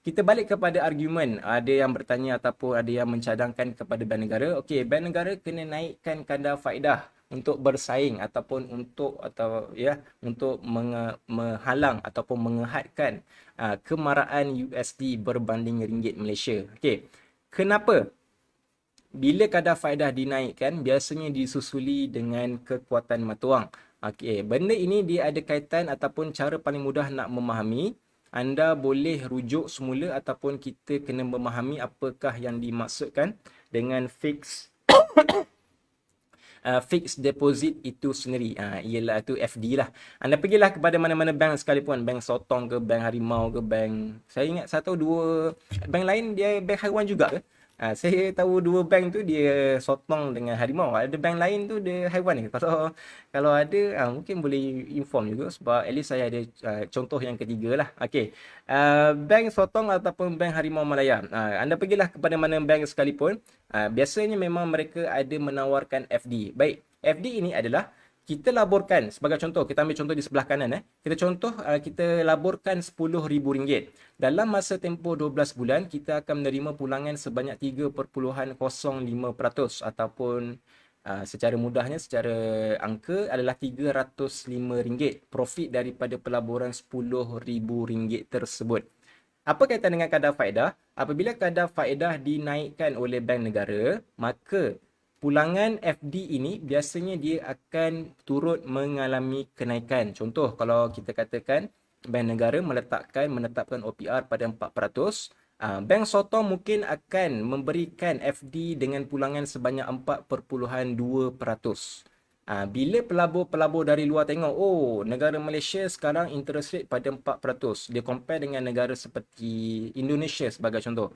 Kita balik kepada argumen. Ada yang bertanya ataupun ada yang mencadangkan kepada bank negara. Bank negara kena naikkan kadar faedah untuk bersaing ataupun untuk menghalang ataupun mengehadkan kemarahan USD berbanding ringgit Malaysia. Kenapa? Bila kadar faedah dinaikkan, biasanya disusuli dengan kekuatan mata wang. Benda ini dia ada kaitan ataupun cara paling mudah nak memahami. Anda boleh rujuk semula ataupun kita kena memahami apakah yang dimaksudkan dengan fixed deposit itu sendiri. Ialah itu FD lah. Anda pergilah kepada mana-mana bank sekalipun, bank Sotong ke, bank Harimau ke, bank, saya ingat saya tahu dua bank lain dia bank haiwan juga ke. Saya tahu dua bank tu dia Sotong dengan Harimau. Ada bank lain tu dia haiwan ni. Kalau ada mungkin boleh inform juga sebab at least saya ada contoh yang ketiga lah. Bank Sotong ataupun bank Harimau Malaya. Anda pergilah kepada mana bank sekalipun. Biasanya memang mereka ada menawarkan FD. Baik, FD ini adalah kita laburkan, sebagai contoh, kita ambil contoh di sebelah kanan. Kita laburkan RM10,000. Dalam masa tempoh 12 bulan, kita akan menerima pulangan sebanyak 3.05% ataupun secara mudahnya, secara angka adalah RM305 profit daripada pelaburan RM10,000 tersebut. Apa kaitan dengan kadar faedah? Apabila kadar faedah dinaikkan oleh bank negara, maka pulangan FD ini biasanya dia akan turut mengalami kenaikan. Contoh, kalau kita katakan bank negara menetapkan OPR pada 4%, bank sotong mungkin akan memberikan FD dengan pulangan sebanyak 4.2%. Bila pelabur-pelabur dari luar tengok, oh, negara Malaysia sekarang interest rate pada 4%. Dia compare dengan negara seperti Indonesia sebagai contoh.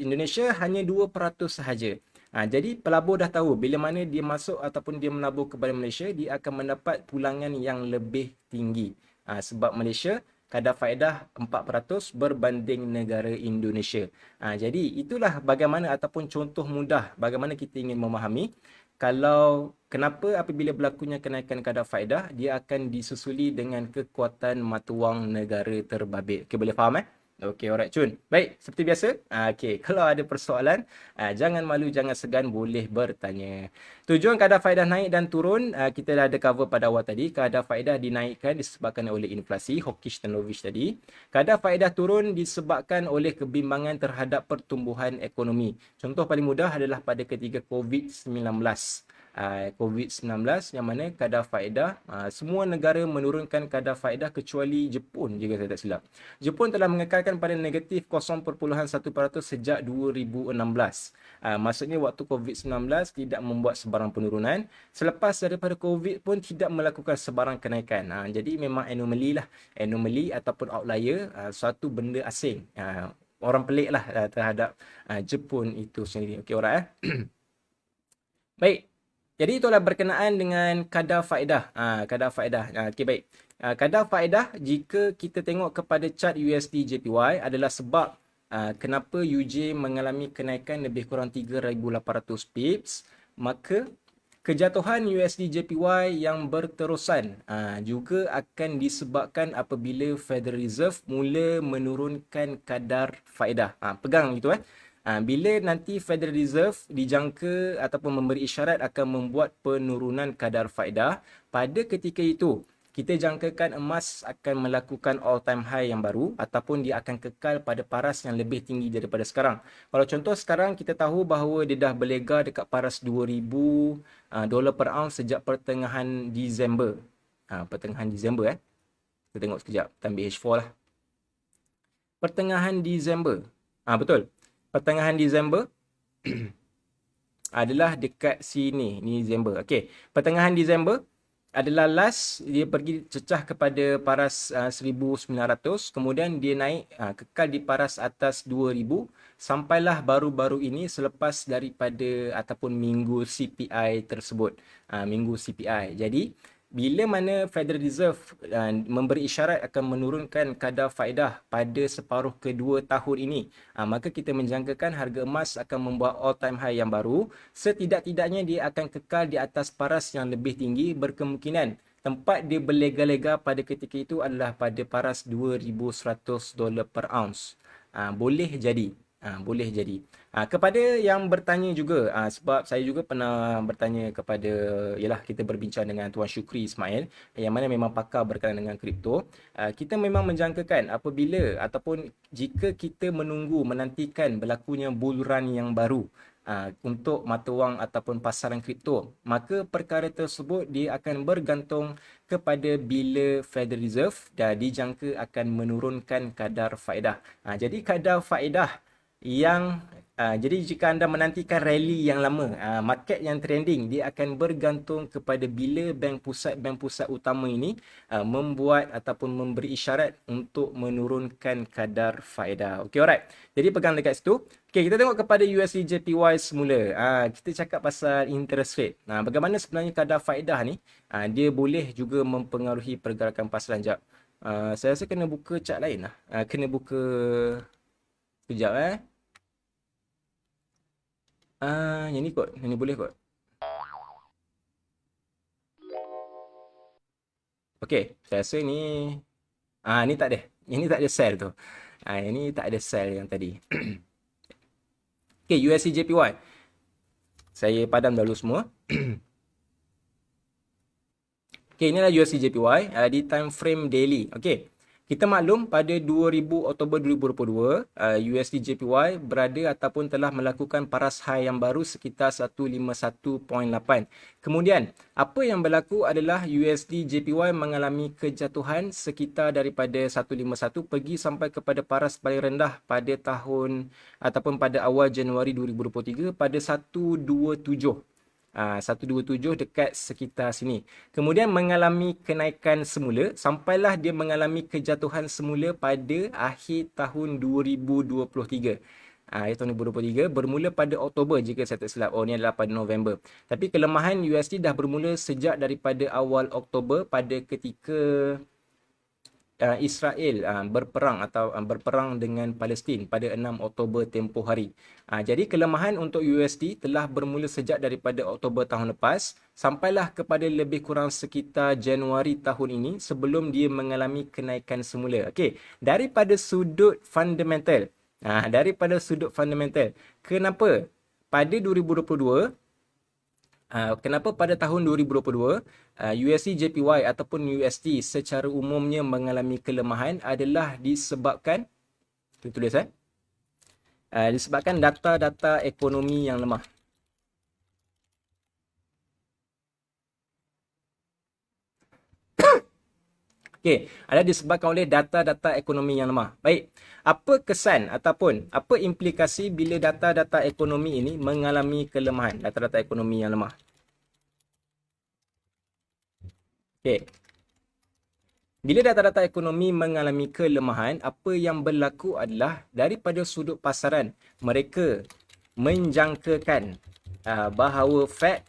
Indonesia hanya 2% sahaja. Jadi pelabur dah tahu bila mana dia masuk ataupun dia menabur kepada Malaysia, dia akan mendapat pulangan yang lebih tinggi. Sebab Malaysia kadar faedah 4% berbanding negara Indonesia. Jadi itulah bagaimana ataupun contoh mudah bagaimana kita ingin memahami kalau kenapa apabila berlakunya kenaikan kadar faedah, dia akan disusuli dengan kekuatan mata wang negara terbabit. Okey, boleh faham Okey, alright Cun. Baik, seperti biasa, okey, kalau ada persoalan, jangan malu, jangan segan, boleh bertanya. Tujuan kadar faedah naik dan turun, kita dah ada cover pada awal tadi. Kadar faedah dinaikkan disebabkan oleh inflasi, hawkish dan dovish tadi. Kadar faedah turun disebabkan oleh kebimbangan terhadap pertumbuhan ekonomi. Contoh paling mudah adalah pada ketika COVID-19. COVID-19 yang mana kadar faedah, semua negara menurunkan kadar faedah kecuali Jepun jika saya tak silap. Jepun telah mengekalkan pada negatif 0.1% sejak 2016. Maksudnya waktu COVID-19 tidak membuat sebarang penurunan. Selepas daripada COVID pun tidak melakukan sebarang kenaikan. Jadi memang anomali lah. Anomali ataupun outlier, suatu benda asing. Orang pelik lah terhadap Jepun itu sendiri. Okey, alright Baik. Jadi itulah berkenaan dengan kadar faedah. Kadar faedah. Okey, baik. Kadar faedah jika kita tengok kepada chart USD JPY adalah sebab kenapa UJ mengalami kenaikan lebih kurang 3,800 pips, maka kejatuhan USD JPY yang berterusan juga akan disebabkan apabila Federal Reserve mula menurunkan kadar faedah. Pegang itu bila nanti Federal Reserve dijangka ataupun memberi isyarat akan membuat penurunan kadar faedah, pada ketika itu kita jangkakan emas akan melakukan all time high yang baru ataupun dia akan kekal pada paras yang lebih tinggi daripada sekarang. Kalau contoh sekarang kita tahu bahawa dia dah berlega dekat paras $2,000 per ounce sejak pertengahan Disember. Pertengahan Disember Kita tengok sekejap, kita ambil H4 lah. Pertengahan Disember. Betul. Pertengahan Disember adalah dekat sini. Ni Disember. Okey. Pertengahan Disember adalah last dia pergi cecah kepada paras 1900. Kemudian dia naik kekal di paras atas 2000. Sampailah baru-baru ini selepas daripada ataupun minggu CPI tersebut. Minggu CPI. Jadi bila mana Federal Reserve memberi isyarat akan menurunkan kadar faedah pada separuh kedua tahun ini, maka kita menjangkakan harga emas akan membuat all time high yang baru. Setidak-tidaknya dia akan kekal di atas paras yang lebih tinggi, berkemungkinan tempat dia berlega-lega pada ketika itu adalah pada paras $2,100 per ounce. Boleh jadi. Boleh jadi. Kepada yang bertanya juga, sebab saya juga pernah bertanya kepada, ialah kita berbincang dengan Tuan Syukri Ismail, yang mana memang pakar berkaitan dengan kripto. Kita memang menjangkakan apabila ataupun jika kita menantikan berlakunya bull run yang baru untuk mata wang ataupun pasaran kripto, maka perkara tersebut dia akan bergantung kepada bila Federal Reserve dah dijangka akan menurunkan kadar faedah. Jadi kadar faedah yang jadi jika anda menantikan rally yang lama, market yang trending, dia akan bergantung kepada bila bank pusat utama ini membuat ataupun memberi isyarat untuk menurunkan kadar faedah. Okey, alright. Jadi pegang dekat situ. Okey, kita tengok kepada USD JPY semula. Kita cakap pasal interest rate. Bagaimana sebenarnya kadar faedah ni dia boleh juga mempengaruhi pergerakan pasaran. Jap. Saya rasa kena buka chart lain lah. Kena buka sekejap yang ni kot. Yang ni boleh kot. Okey, saya rasa ni ni tak ada. Ini tak ada sell tu. Ini tak ada sell yang tadi. Okey, USD JPY. Saya padam dahulu semua. Okey, inilah USD JPY di time frame daily. Okey. Kita maklum pada 2000 Oktober 2022, USD JPY berada ataupun telah melakukan paras high yang baru sekitar 151.8. Kemudian, apa yang berlaku adalah USD JPY mengalami kejatuhan sekitar daripada 151 pergi sampai kepada paras paling rendah pada tahun ataupun pada awal Januari 2023 pada 127. 127 dekat sekitar sini. Kemudian mengalami kenaikan semula sampailah dia mengalami kejatuhan semula pada akhir tahun 2023. Akhir tahun 2023 bermula pada Oktober jika saya tak silap. Ni adalah pada November. Tapi kelemahan USD dah bermula sejak daripada awal Oktober pada ketika Israel berperang dengan Palestin pada 6 Oktober tempoh hari. Jadi kelemahan untuk USD telah bermula sejak daripada Oktober tahun lepas sampailah kepada lebih kurang sekitar Januari tahun ini sebelum dia mengalami kenaikan semula. Okey, daripada sudut fundamental. Kenapa pada 2022 kenapa pada tahun 2022 USD JPY ataupun USD secara umumnya mengalami kelemahan adalah disebabkan disebabkan data-data ekonomi yang lemah. Okey, adalah disebabkan oleh data-data ekonomi yang lemah. Baik, apa kesan ataupun apa implikasi bila data-data ekonomi ini mengalami kelemahan, data-data ekonomi yang lemah? Okey. Bila data-data ekonomi mengalami kelemahan, apa yang berlaku adalah daripada sudut pasaran, mereka menjangkakan bahawa Fed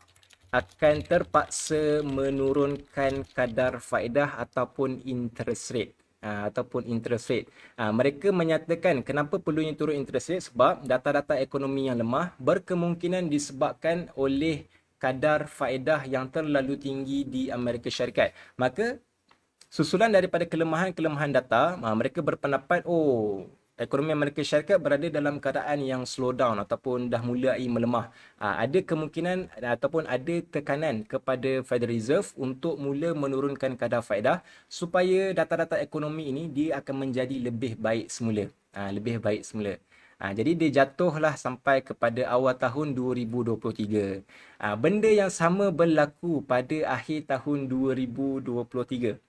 akan terpaksa menurunkan kadar faedah ataupun interest rate. Mereka menyatakan kenapa perlunya turun interest rate sebab data-data ekonomi yang lemah berkemungkinan disebabkan oleh kadar faedah yang terlalu tinggi di Amerika Syarikat. Maka susulan daripada kelemahan-kelemahan data, mereka berpendapat ekonomi Amerika Syarikat berada dalam keadaan yang slow down ataupun dah mulai melemah. Ada kemungkinan ataupun ada tekanan kepada Federal Reserve untuk mula menurunkan kadar faedah supaya data-data ekonomi ini dia akan menjadi lebih baik semula. Jadi dia jatuhlah sampai kepada awal tahun 2023. Benda yang sama berlaku pada akhir tahun 2023.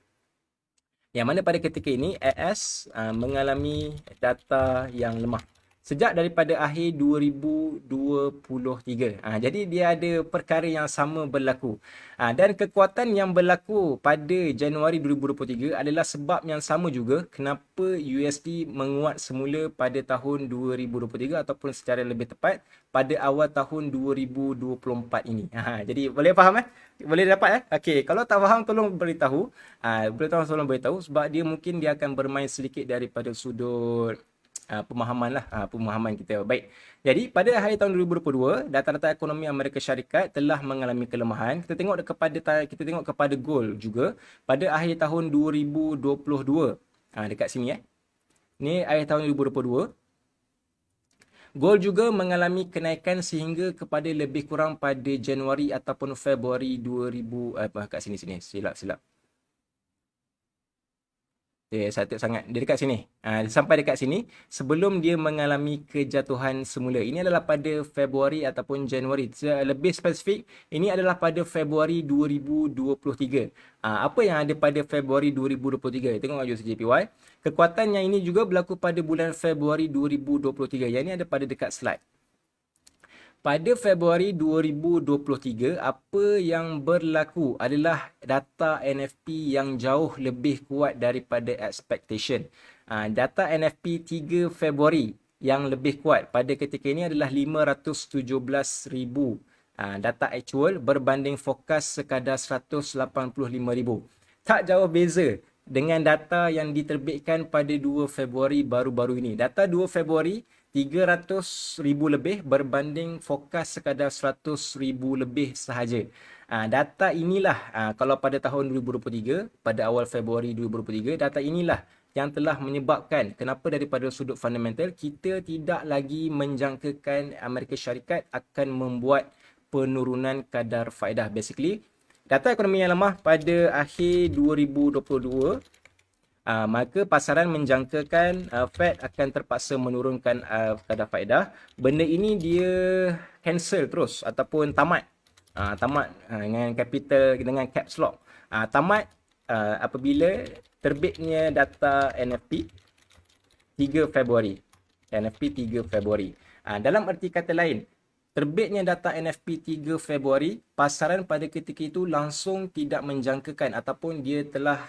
Yang mana pada ketika ini AS mengalami data yang lemah sejak daripada akhir 2023. Jadi dia ada perkara yang sama berlaku. Dan kekuatan yang berlaku pada Januari 2023 adalah sebab yang sama juga kenapa USD menguat semula pada tahun 2023 ataupun secara lebih tepat pada awal tahun 2024 ini. Jadi boleh faham Boleh dapat Okey, kalau tak faham tolong beritahu. Tolong beritahu sebab dia mungkin dia akan bermain sedikit daripada sudut pemahaman kita. Baik. Jadi pada akhir tahun 2022, data-data ekonomi Amerika Syarikat telah mengalami kelemahan. Kita tengok kepada gold juga pada akhir tahun 2022. Dekat sini Ni akhir tahun 2022. Gold juga mengalami kenaikan sehingga kepada lebih kurang pada Januari ataupun Februari 2000 kat sini silap. Saya tengok sangat. Dia dekat sini. Sampai dekat sini sebelum dia mengalami kejatuhan semula. Ini adalah pada Februari ataupun Januari. Lebih spesifik, ini adalah pada Februari 2023. Apa yang ada pada Februari 2023? Tengok USD JPY. Kekuatan yang ini juga berlaku pada bulan Februari 2023. Yang ini ada pada dekat slide. Pada Februari 2023, apa yang berlaku adalah data NFP yang jauh lebih kuat daripada expectation. Data NFP 3 Februari yang lebih kuat pada ketika ini adalah 517,000. Data actual berbanding fokus sekadar 185,000. Tak jauh beza dengan data yang diterbitkan pada 2 Februari baru-baru ini. Data 2 Februari 300,000 lebih berbanding fokus sekadar 100,000 lebih sahaja. Data inilah, kalau pada tahun 2023, pada awal Februari 2023, data inilah yang telah menyebabkan kenapa daripada sudut fundamental kita tidak lagi menjangkakan Amerika Syarikat akan membuat penurunan kadar faedah. Basically, data ekonomi yang lemah pada akhir 2022, maka pasaran menjangkakan Fed akan terpaksa menurunkan kadar faedah. Benda ini dia cancel terus ataupun tamat. Tamat dengan capital, dengan caps lock. Tamat apabila terbitnya data NFP 3 Februari. NFP 3 Februari. Dalam erti kata lain, terbitnya data NFP 3 Februari, pasaran pada ketika itu langsung tidak menjangkakan ataupun dia telah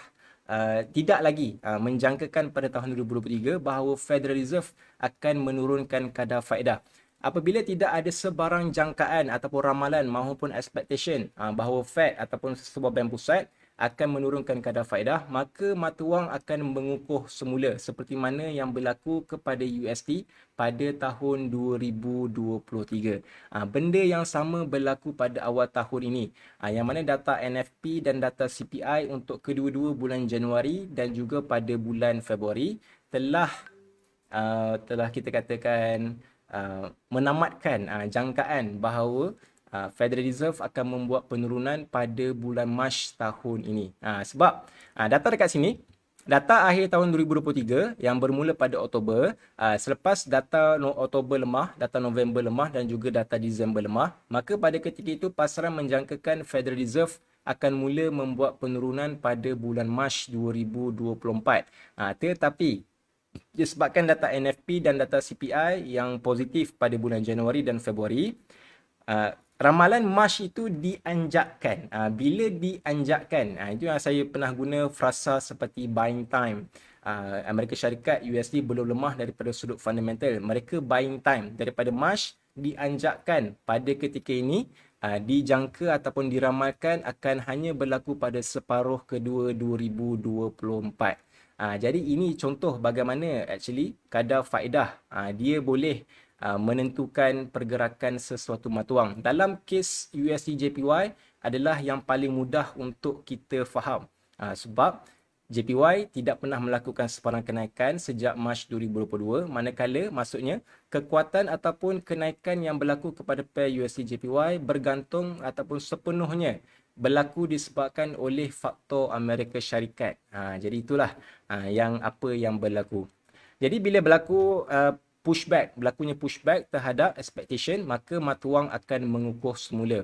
tidak lagi menjangkakan pada tahun 2023 bahawa Federal Reserve akan menurunkan kadar faedah. Apabila tidak ada sebarang jangkaan ataupun ramalan maupun expectation bahawa Fed ataupun sebuah bank pusat akan menurunkan kadar faedah, maka mata wang akan mengukuh semula seperti mana yang berlaku kepada USD pada tahun 2023. Benda yang sama berlaku pada awal tahun ini, yang mana data NFP dan data CPI untuk kedua-dua bulan Januari dan juga pada bulan Februari telah kita katakan menamatkan jangkaan bahawa Federal Reserve akan membuat penurunan pada bulan Mac tahun ini. Sebab data dekat sini, data akhir tahun 2023 yang bermula pada Oktober, selepas data Oktober lemah, data November lemah dan juga data Disember lemah, maka pada ketika itu pasaran menjangkakan Federal Reserve akan mula membuat penurunan pada bulan Mac 2024. Tetapi disebabkan data NFP dan data CPI yang positif pada bulan Januari dan Februari, ramalan Mac itu dianjakkan. Bila dianjakkan, itu yang saya pernah guna frasa seperti buying time. Amerika Syarikat, USD belum lemah daripada sudut fundamental. Mereka buying time daripada Mac dianjakkan pada ketika ini, dijangka ataupun diramalkan akan hanya berlaku pada separuh kedua 2024. Jadi ini contoh bagaimana actually kadar faedah dia boleh menentukan pergerakan sesuatu mata wang. Dalam kes USD JPY adalah yang paling mudah untuk kita faham. Sebab JPY tidak pernah melakukan sebarang kenaikan sejak Mac 2022, manakala maksudnya kekuatan ataupun kenaikan yang berlaku kepada pair USD JPY bergantung ataupun sepenuhnya berlaku disebabkan oleh faktor Amerika Syarikat. Jadi itulah yang berlaku. Jadi bila berlaku berlakunya pushback terhadap expectation, maka mata wang akan mengukuh semula.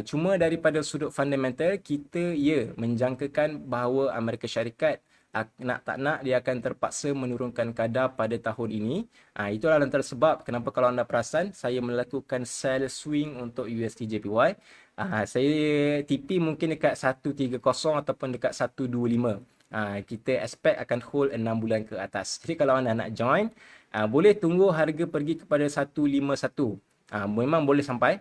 Cuma daripada sudut fundamental, kita menjangkakan bahawa Amerika Syarikat nak tak nak dia akan terpaksa menurunkan kadar pada tahun ini. Itulah antara sebab kenapa kalau anda perasan saya melakukan sell swing untuk USD JPY. Saya TP mungkin dekat 130 ataupun dekat 125. Kita expect akan hold 6 bulan ke atas. Jadi kalau anda nak join, boleh tunggu harga pergi kepada 151. Memang boleh sampai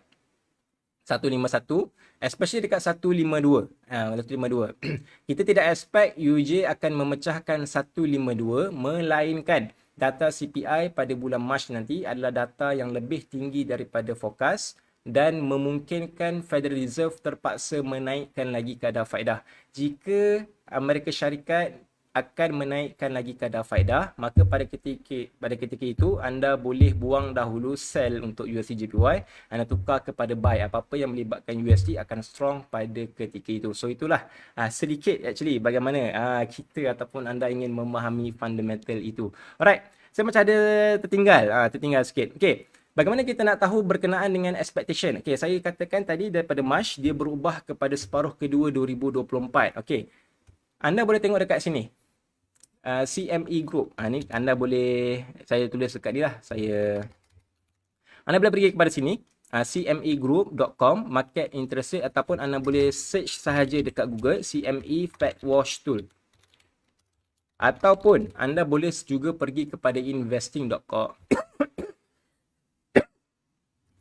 151, especially dekat 152. 152. Kita tidak expect UJ akan memecahkan 152, melainkan data CPI pada bulan Mac nanti adalah data yang lebih tinggi daripada fokus dan memungkinkan Federal Reserve terpaksa menaikkan lagi kadar faedah. Jika Amerika Syarikat akan menaikkan lagi kadar faedah, maka pada ketika itu anda boleh buang dahulu sell untuk USD JPY, anda tukar kepada buy. Apa-apa yang melibatkan USD akan strong pada ketika itu. So itulah sedikit actually bagaimana kita ataupun anda ingin memahami fundamental itu. Alright, saya macam ada tertinggal sikit. Okay, bagaimana kita nak tahu berkenaan dengan expectation? Okay, saya katakan tadi daripada Mac dia berubah kepada separuh kedua 2024. Okay, anda boleh tengok dekat sini. CME Group. Ni anda boleh, saya tulis dekat ni lah. Anda boleh pergi kepada sini. CMEgroup.com, market interest rate, ataupun anda boleh search sahaja dekat Google CME Fed Watch Tool. Ataupun anda boleh juga pergi kepada investing.com.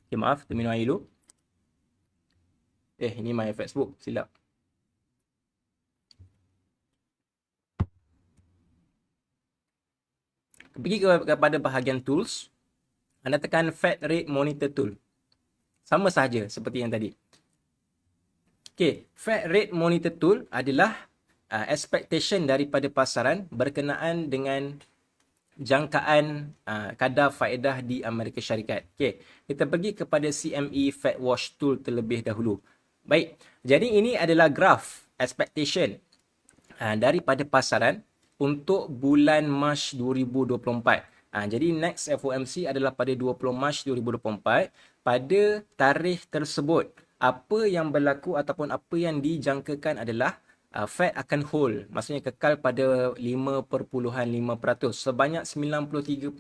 Okay, maaf, terminum air dulu. Ini my Facebook, silap. Pergi kepada bahagian tools. Anda tekan Fed Rate Monitor Tool. Sama sahaja seperti yang tadi. Okey, Fed Rate Monitor Tool adalah expectation daripada pasaran berkenaan dengan jangkaan kadar faedah di Amerika Syarikat. Okey, kita pergi kepada CME Fed Watch Tool terlebih dahulu. Baik, jadi ini adalah graf expectation daripada pasaran untuk bulan Mac 2024. Jadi next FOMC adalah pada 20 Mac 2024. Pada tarikh tersebut, apa yang berlaku ataupun apa yang dijangkakan adalah Fed akan hold, maksudnya kekal pada 5.5%. Sebanyak 93.5%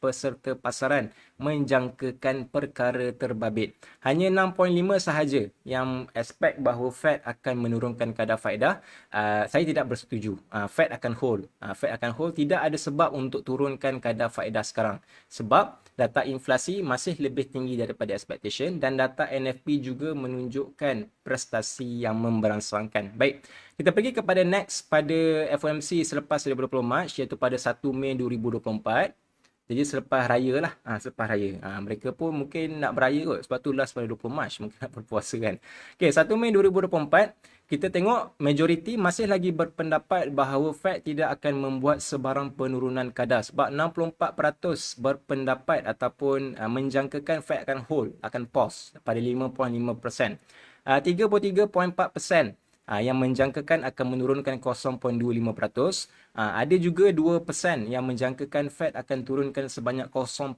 peserta pasaran menjangkakan perkara terbabit. Hanya 6.5 sahaja yang expect bahawa Fed akan menurunkan kadar faedah. Saya tidak bersetuju. Fed akan hold. Fed akan hold. Tidak ada sebab untuk turunkan kadar faedah sekarang. Sebab data inflasi masih lebih tinggi daripada expectation dan data NFP juga menunjukkan prestasi yang memberangsangkan. Baik, kita pergi kepada next pada FOMC selepas 20 Mac iaitu pada 1 Mei 2024. Jadi selepas raya lah, selepas raya. Mereka pun mungkin nak beraya kot. Sebab tu last pada 20 Mac mungkin nak berpuasa kan. Okey, 1 Mei 2024, kita tengok majoriti masih lagi berpendapat bahawa Fed tidak akan membuat sebarang penurunan kadar. Sebab 64% berpendapat ataupun menjangkakan Fed akan hold, akan pause pada 5.5%. 33.4% yang menjangkakan akan menurunkan 0.25%. Ada juga 2% yang menjangkakan Fed akan turunkan sebanyak 0.5%.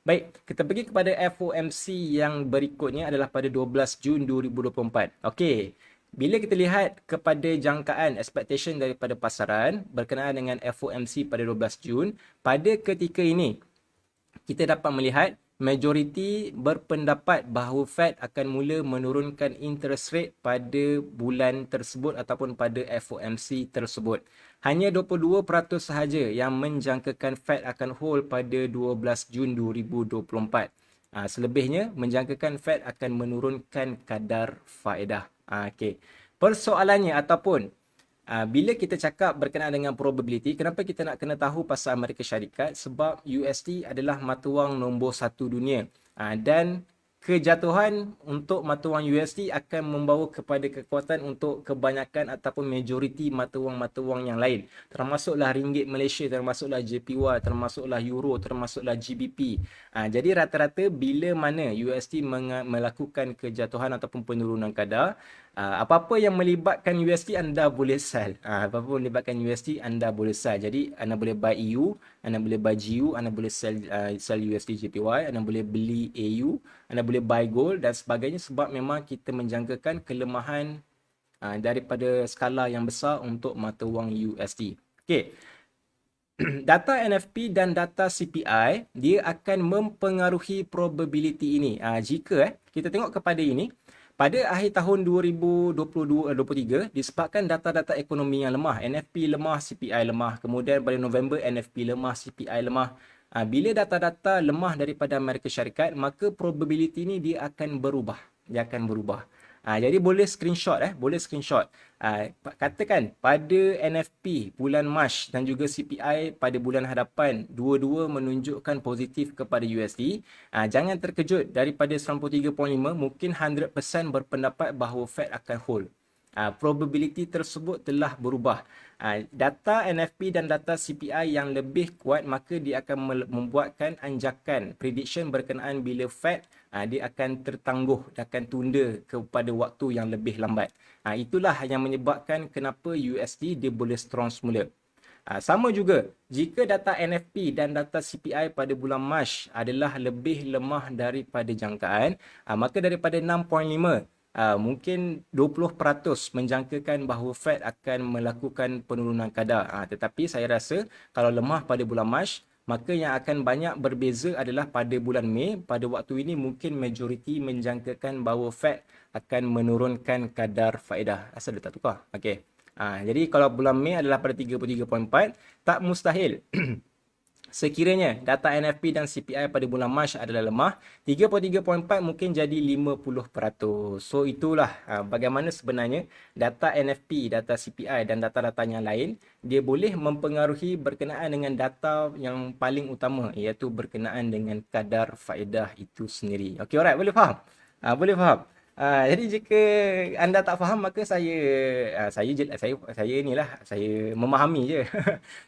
Baik, kita pergi kepada FOMC yang berikutnya adalah pada 12 Jun 2024. Okey, bila kita lihat kepada jangkaan expectation daripada pasaran berkenaan dengan FOMC pada 12 Jun, pada ketika ini kita dapat melihat majoriti berpendapat bahawa Fed akan mula menurunkan interest rate pada bulan tersebut ataupun pada FOMC tersebut. Hanya 22% sahaja yang menjangkakan Fed akan hold pada 12 Jun 2024. Selebihnya menjangkakan Fed akan menurunkan kadar faedah. Okey. Persoalannya ataupun bila kita cakap berkenaan dengan probability, kenapa kita nak kena tahu pasal Amerika Syarikat? Sebab USD adalah mata wang nombor 1 dunia. Dan kejatuhan untuk mata wang USD akan membawa kepada kekuatan untuk kebanyakan ataupun majoriti mata wang yang lain. Termasuklah ringgit Malaysia, termasuklah JPY, termasuklah euro, termasuklah GBP. Jadi rata-rata bila mana USD melakukan kejatuhan ataupun penurunan kadar, apa-apa yang melibatkan USD anda boleh sell. Apa-apa yang melibatkan USD anda boleh sell. Jadi anda boleh buy EU, anda boleh buy GU, anda boleh sell USD JPY, anda boleh beli AU, anda boleh buy gold dan sebagainya sebab memang kita menjangkakan kelemahan daripada skala yang besar untuk mata wang USD. Okey. Data NFP dan data CPI dia akan mempengaruhi probability ini. Jika kita tengok kepada ini, pada akhir tahun 2022-23 disebabkan data-data ekonomi yang lemah, NFP lemah, CPI lemah. Kemudian pada November NFP lemah, CPI lemah. Bila data-data lemah daripada Amerika Syarikat, maka probability ni dia akan berubah. Dia akan berubah. Jadi boleh screenshot boleh screenshot. Katakan pada NFP bulan Mac dan juga CPI pada bulan hadapan dua-dua menunjukkan positif kepada USD. Jangan terkejut daripada 93.5 mungkin 100% berpendapat bahawa Fed akan hold. Probability tersebut telah berubah. Data NFP dan data CPI yang lebih kuat maka dia akan membuatkan anjakan prediction berkenaan bila Fed dia akan tertangguh, dia akan tunda kepada waktu yang lebih lambat. Itulah yang menyebabkan kenapa USD dia boleh strong semula. Sama juga, jika data NFP dan data CPI pada bulan Mac adalah lebih lemah daripada jangkaan, maka daripada 6.5 mungkin 20% menjangkakan bahawa Fed akan melakukan penurunan kadar. Tetapi saya rasa kalau lemah pada bulan Mac, maka yang akan banyak berbeza adalah pada bulan Mei. Pada waktu ini mungkin majoriti menjangkakan bahawa Fed akan menurunkan kadar faedah. Asal dia tak tukar. Okey. Jadi kalau bulan Mei adalah pada 33.4, tak mustahil Sekiranya data NFP dan CPI pada bulan Mac adalah lemah, 33.4 mungkin jadi 50%. So itulah bagaimana sebenarnya data NFP, data CPI dan data-data yang lain, dia boleh mempengaruhi berkenaan dengan data yang paling utama, iaitu berkenaan dengan kadar faedah itu sendiri. Okey, alright, boleh faham? Boleh faham? Jadi jika anda tak faham, maka saya inilah, saya memahami je.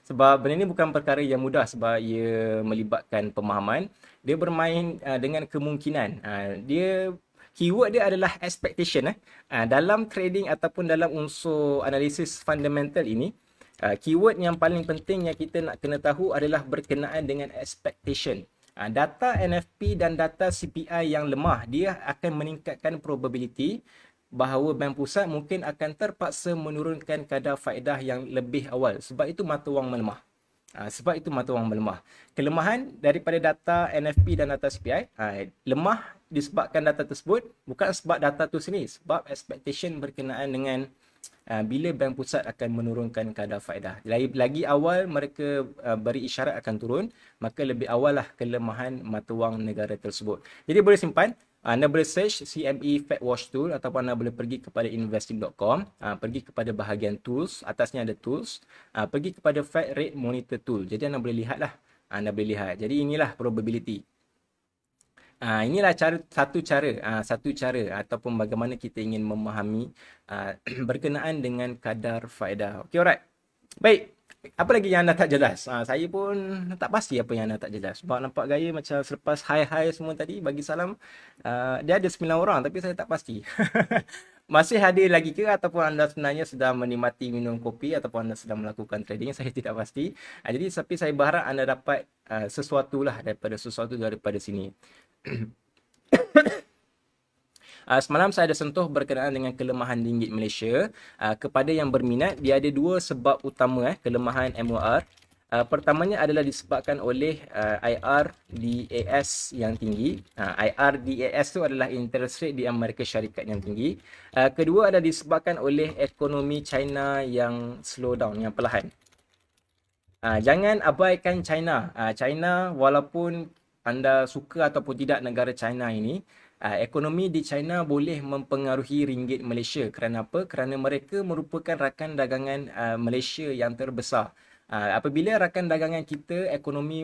Sebab benda ni bukan perkara yang mudah, sebab ia melibatkan pemahaman. Dia bermain dengan kemungkinan. Dia keyword dia adalah expectation. Dalam trading ataupun dalam unsur analisis fundamental ini, keyword yang paling penting yang kita nak kena tahu adalah berkenaan dengan expectation. Data NFP dan data CPI yang lemah, dia akan meningkatkan probability bahawa Bank Pusat mungkin akan terpaksa menurunkan kadar faedah yang lebih awal. Sebab itu mata wang melemah. Kelemahan daripada data NFP dan data CPI, lemah disebabkan data tersebut, bukan sebab data tu sendiri, sebab expectation berkenaan dengan bila Bank Pusat akan menurunkan kadar faedah. Lagi awal mereka beri isyarat akan turun, maka lebih awal lah kelemahan mata wang negara tersebut. Jadi boleh simpan, anda boleh search CME Fed Watch Tool ataupun anda boleh pergi kepada investing.com, pergi kepada bahagian tools, atasnya ada tools, pergi kepada Fed Rate Monitor Tool. Jadi anda boleh lihat lah, Jadi inilah probability. Inilah satu cara ataupun bagaimana kita ingin memahami berkenaan dengan kadar faedah. Okey, alright. Baik, apa lagi yang anda tak jelas? Saya pun tak pasti apa yang anda tak jelas. Sebab nampak gaya macam selepas hai-hai semua tadi, bagi salam, dia ada 9 orang tapi saya tak pasti. Masih ada lagi ke ataupun anda sebenarnya sedang menikmati minum kopi ataupun anda sedang melakukan trading, saya tidak pasti. Jadi tapi saya berharap anda dapat sesuatu daripada sini. Semalam saya ada sentuh berkenaan dengan kelemahan ringgit Malaysia. Kepada yang berminat, dia ada dua sebab utama kelemahan MOR. Pertamanya adalah disebabkan oleh IRDAS yang tinggi. IRDAS itu adalah interest rate di Amerika Syarikat yang tinggi. Kedua adalah disebabkan oleh ekonomi China yang slow down, yang perlahan. Jangan abaikan China. China, walaupun anda suka ataupun tidak negara China ini, ekonomi di China boleh mempengaruhi ringgit Malaysia. Kerana apa? Kerana mereka merupakan rakan dagangan Malaysia yang terbesar. Apabila rakan dagangan kita ekonomi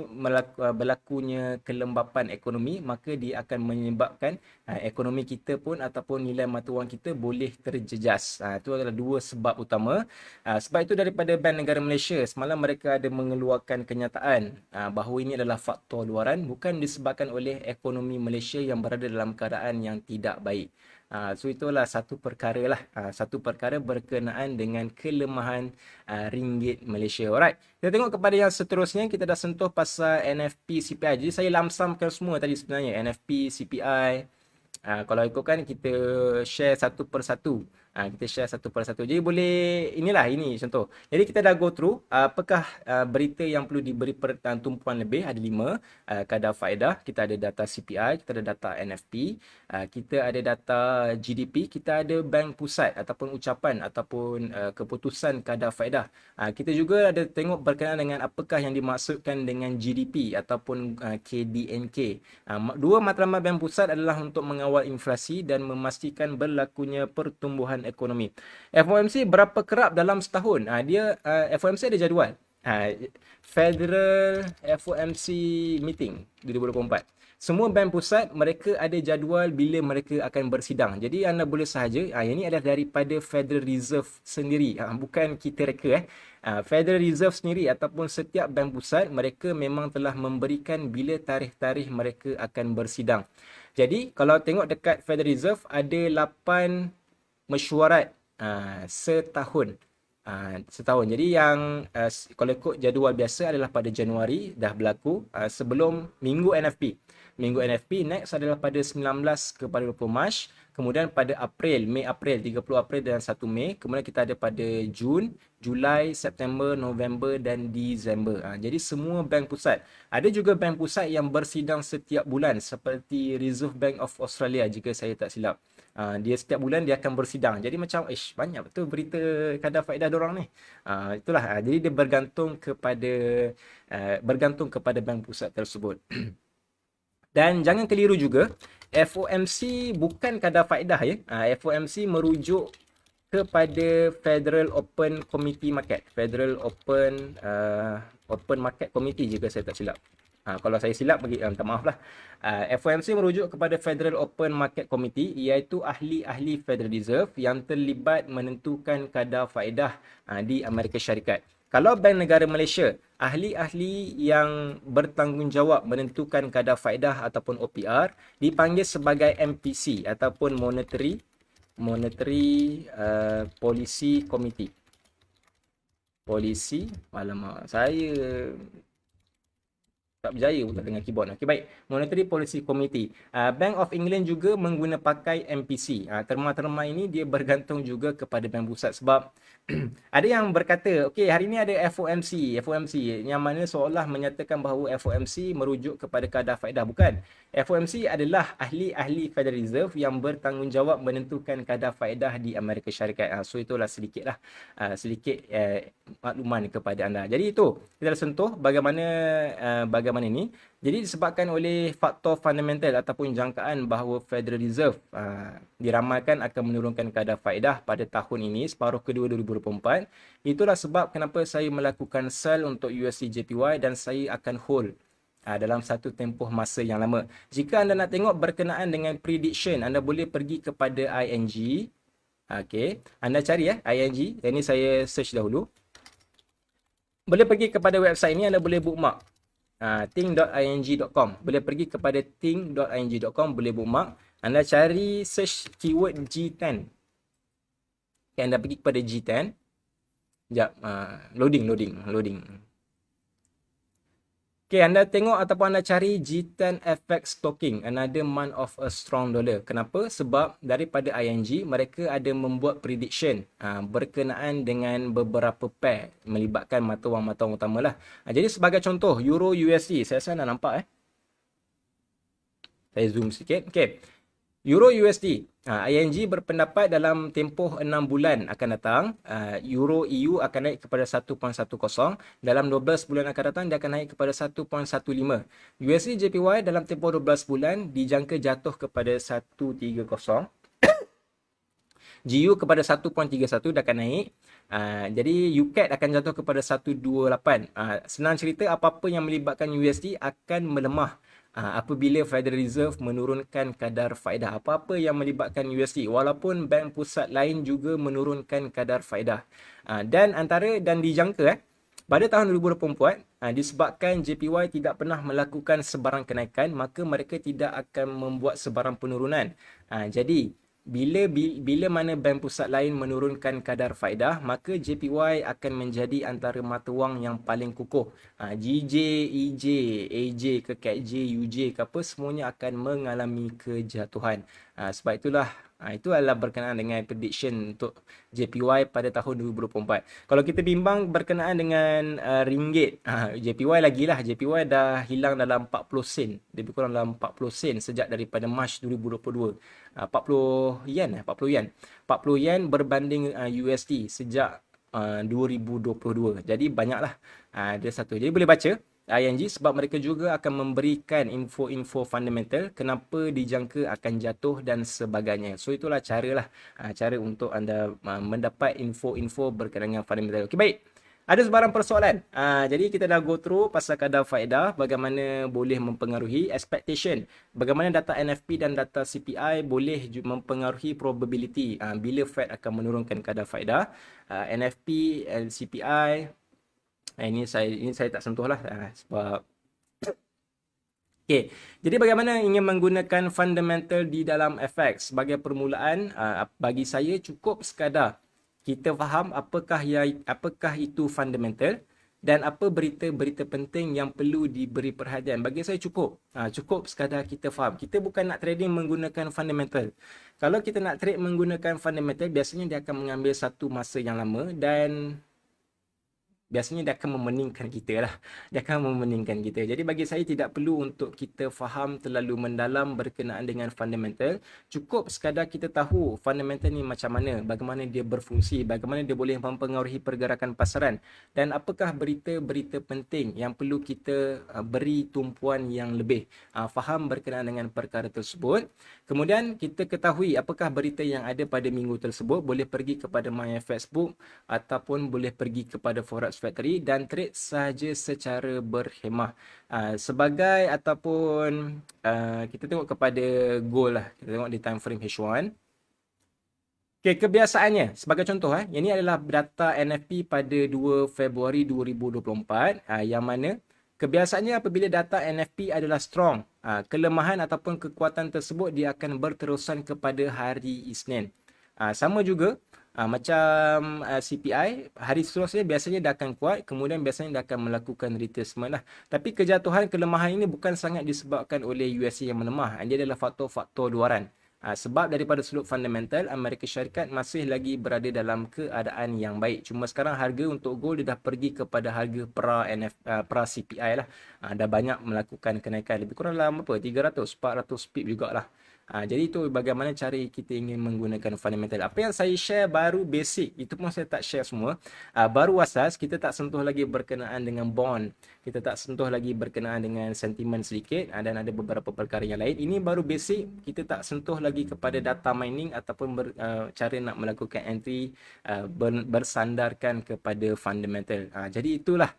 berlakunya kelembapan ekonomi, maka dia akan menyebabkan ekonomi kita pun ataupun nilai mata wang kita boleh terjejas. Itu adalah dua sebab utama. Sebab itu daripada Bank Negara Malaysia, semalam mereka ada mengeluarkan kenyataan bahawa ini adalah faktor luaran, bukan disebabkan oleh ekonomi Malaysia yang berada dalam keadaan yang tidak baik. So itulah satu perkara berkenaan dengan kelemahan ringgit Malaysia. Alright, kita tengok kepada yang seterusnya. Kita dah sentuh pasal NFP, CPI. Jadi saya lamsamkan semua tadi sebenarnya, NFP, CPI. Kalau ikutkan kita share satu persatu. Jadi boleh, ini contoh. Jadi kita dah go through apakah berita yang perlu diberi tumpuan lebih. Ada 5 kadar faedah. Kita ada data CPI, kita ada data NFP, kita ada data GDP, kita ada Bank Pusat ataupun ucapan ataupun keputusan kadar faedah. Kita juga ada tengok berkenaan dengan apakah yang dimaksudkan dengan GDP ataupun KDNK. Dua matlamat Bank Pusat adalah untuk mengawal inflasi dan memastikan berlakunya pertumbuhan ekonomi. FOMC berapa kerap dalam setahun? FOMC ada jadual. Federal FOMC Meeting 2024. Semua bank pusat mereka ada jadual bila mereka akan bersidang. Jadi anda boleh sahaja, ini adalah daripada Federal Reserve sendiri, bukan kita reka. Federal Reserve sendiri ataupun setiap bank pusat mereka memang telah memberikan bila tarikh-tarikh mereka akan bersidang. Jadi kalau tengok dekat Federal Reserve ada 8 mesyuarat setahun. Jadi yang kalau ikut jadual biasa adalah pada Januari dah berlaku sebelum minggu NFP. Minggu NFP next adalah pada 19 kepada 20 Mac. Kemudian pada Mei April, 30 April dan 1 Mei. Kemudian kita ada pada Jun, Julai, September, November dan Disember. Jadi semua bank pusat. Ada juga bank pusat yang bersidang setiap bulan seperti Reserve Bank of Australia jika saya tak silap. Dia setiap bulan dia akan bersidang. Jadi macam, banyak betul berita kadar faedah diorang ni. Itulah. Jadi dia bergantung kepada bank pusat tersebut. Dan jangan keliru juga, FOMC bukan kadar faedah ya. FOMC merujuk kepada Federal Open Committee Market. Federal Open Market Committee jika saya tak silap. Kalau saya silap, minta maaf lah. FOMC merujuk kepada Federal Open Market Committee, iaitu ahli-ahli Federal Reserve yang terlibat menentukan kadar faedah di Amerika Syarikat. Kalau Bank Negara Malaysia, ahli-ahli yang bertanggungjawab menentukan kadar faedah ataupun OPR dipanggil sebagai MPC ataupun Monetary Policy Committee. Saya tak berjaya pula dengan keyboard. Okey, baik. Monetary Policy Committee. Bank of England juga pakai MPC. Terma-terma ini dia bergantung juga kepada bank pusat sebab ada yang berkata, okey, hari ini ada FOMC yang mana seolah menyatakan bahawa FOMC merujuk kepada kadar faedah. Bukan. FOMC adalah ahli-ahli Federal Reserve yang bertanggungjawab menentukan kadar faedah di Amerika Syarikat. So itulah sedikit makluman kepada anda. Jadi itu kita dah sentuh bagaimana ni. Jadi disebabkan oleh faktor fundamental ataupun jangkaan bahawa Federal Reserve diramalkan akan menurunkan kadar faedah pada tahun ini, separuh kedua 2024. Itulah sebab kenapa saya melakukan sell untuk USD JPY dan saya akan hold dalam satu tempoh masa yang lama. Jika anda nak tengok berkenaan dengan prediction, anda boleh pergi kepada ING. Okey, anda cari ING. Ini saya search dahulu. Boleh pergi kepada website ini, anda boleh bookmark. Ting.ing.com. Boleh pergi kepada ting.ing.com, boleh bookmark. Anda cari search keyword G10. Okay, anda pergi kepada G10. Sekejap, loading. Okay, anda tengok ataupun anda cari G10 FX Talking, another month of a strong dollar. Kenapa? Sebab daripada ING, mereka ada membuat prediction berkenaan dengan beberapa pair melibatkan mata wang utama lah. Jadi sebagai contoh, Euro USD, saya rasa anda nampak Saya zoom sikit. Okay. Euro USD, ING berpendapat dalam tempoh 6 bulan akan datang, Euro EU akan naik kepada 1.10. Dalam 12 bulan akan datang, dia akan naik kepada 1.15. USD JPY dalam tempoh 12 bulan dijangka jatuh kepada 1.30. GU kepada 1.31 dah akan naik. Jadi UCAD akan jatuh kepada 1.28. Senang cerita, apa-apa yang melibatkan USD akan melemah apabila Federal Reserve menurunkan kadar faedah. Apa-apa yang melibatkan USD, walaupun bank pusat lain juga menurunkan kadar faedah. Dan dijangka pada tahun 2024, disebabkan JPY tidak pernah melakukan sebarang kenaikan, maka mereka tidak akan membuat sebarang penurunan. Jadi bila mana bank pusat lain menurunkan kadar faedah, maka JPY akan menjadi antara mata wang yang paling kukuh. GJ, EJ, AJ ke KJ, UJ ke apa, semuanya akan mengalami kejatuhan. Sebab itulah itu adalah berkenaan dengan prediction untuk JPY pada tahun 2024. Kalau kita bimbang berkenaan dengan ringgit, JPY lagilah. JPY dah hilang dalam 40 sen. Lebih kurang dalam 40 sen sejak daripada Mac 2022. 40 yen berbanding USD sejak 2022. Jadi banyaklah. Dia satu. Jadi boleh baca ING sebab mereka juga akan memberikan info-info fundamental kenapa dijangka akan jatuh dan sebagainya. So itulah cara untuk anda mendapat info-info berkenaan dengan fundamental. Okey, baik. Ada sebarang persoalan. Jadi kita dah go through pasal kadar faedah, bagaimana boleh mempengaruhi expectation, bagaimana data NFP dan data CPI boleh mempengaruhi probability bila Fed akan menurunkan kadar faedah. NFP and CPI ini saya tak sentuh lah sebab okey. Jadi bagaimana ingin menggunakan fundamental di dalam FX? Sebagai permulaan, bagi saya cukup sekadar kita faham apakah itu fundamental dan apa berita-berita penting yang perlu diberi perhatian. Bagi saya cukup sekadar kita faham. Kita bukan nak trading menggunakan fundamental. Kalau kita nak trade menggunakan fundamental, biasanya dia akan mengambil satu masa yang lama dan biasanya dia akan memeningkan kita lah. Dia akan memeningkan kita. Jadi bagi saya tidak perlu untuk kita faham terlalu mendalam berkenaan dengan fundamental. Cukup sekadar kita tahu fundamental ni macam mana, bagaimana dia berfungsi, bagaimana dia boleh mempengaruhi pergerakan pasaran dan apakah berita-berita penting yang perlu kita beri tumpuan yang lebih. Faham berkenaan dengan perkara tersebut. Kemudian kita ketahui apakah berita yang ada pada minggu tersebut, boleh pergi kepada MyFX Book ataupun boleh pergi kepada Forex Factory dan trade sahaja secara berhemah. Sebagai ataupun kita tengok kepada gold lah. Kita tengok di time frame H1. Okay, kebiasaannya sebagai contoh yang ini adalah data NFP pada 2 Februari 2024 yang mana kebiasaannya apabila data NFP adalah strong, kelemahan ataupun kekuatan tersebut dia akan berterusan kepada hari Isnin. Sama juga macam CPI, hari seterusnya biasanya dia akan kuat, kemudian biasanya dia akan melakukan retracement lah. Tapi kejatuhan kelemahan ini bukan sangat disebabkan oleh USD yang melemah. Dia adalah faktor-faktor luaran. Sebab daripada sudut fundamental, Amerika Syarikat masih lagi berada dalam keadaan yang baik. Cuma sekarang harga untuk gold dia dah pergi kepada harga pra CPI lah. Dah banyak melakukan kenaikan. Lebih kurang dalam 300-400 pip jugalah. Jadi itu bagaimana cara kita ingin menggunakan fundamental. Apa yang saya share baru basic. Itu pun saya tak share semua. Baru asas, kita tak sentuh lagi berkenaan dengan bond. Kita tak sentuh lagi berkenaan dengan sentimen sedikit. Dan ada beberapa perkara yang lain. Ini baru basic. Kita tak sentuh lagi kepada data mining ataupun cara nak melakukan entry bersandarkan kepada fundamental. Jadi itulah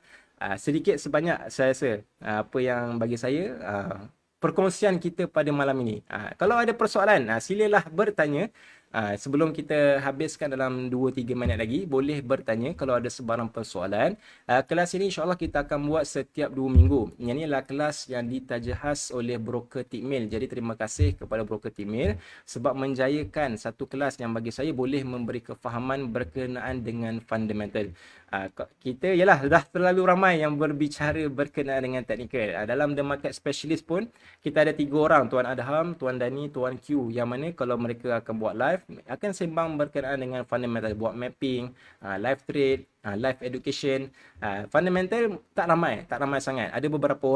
sedikit sebanyak saya rasa apa yang bagi saya perkongsian kita pada malam ini. Kalau ada persoalan, silalah bertanya. Sebelum kita habiskan dalam 2-3 minit lagi, boleh bertanya kalau ada sebarang persoalan. Kelas ini insyaAllah kita akan buat setiap 2 minggu. Yang ini adalah kelas yang ditaja khas oleh broker Tikmil. Jadi terima kasih kepada broker Tikmil sebab menjayakan satu kelas yang bagi saya boleh memberi kefahaman berkenaan dengan fundamental. Kita ialah dah terlalu ramai yang berbicara berkenaan dengan teknikal. Dalam The Market Specialist pun kita ada 3 orang, Tuan Adham, Tuan Dani, Tuan Q, yang mana kalau mereka akan buat live akan sembang berkenaan dengan fundamental, buat mapping, live trade, live education. Fundamental tak ramai sangat. Ada beberapa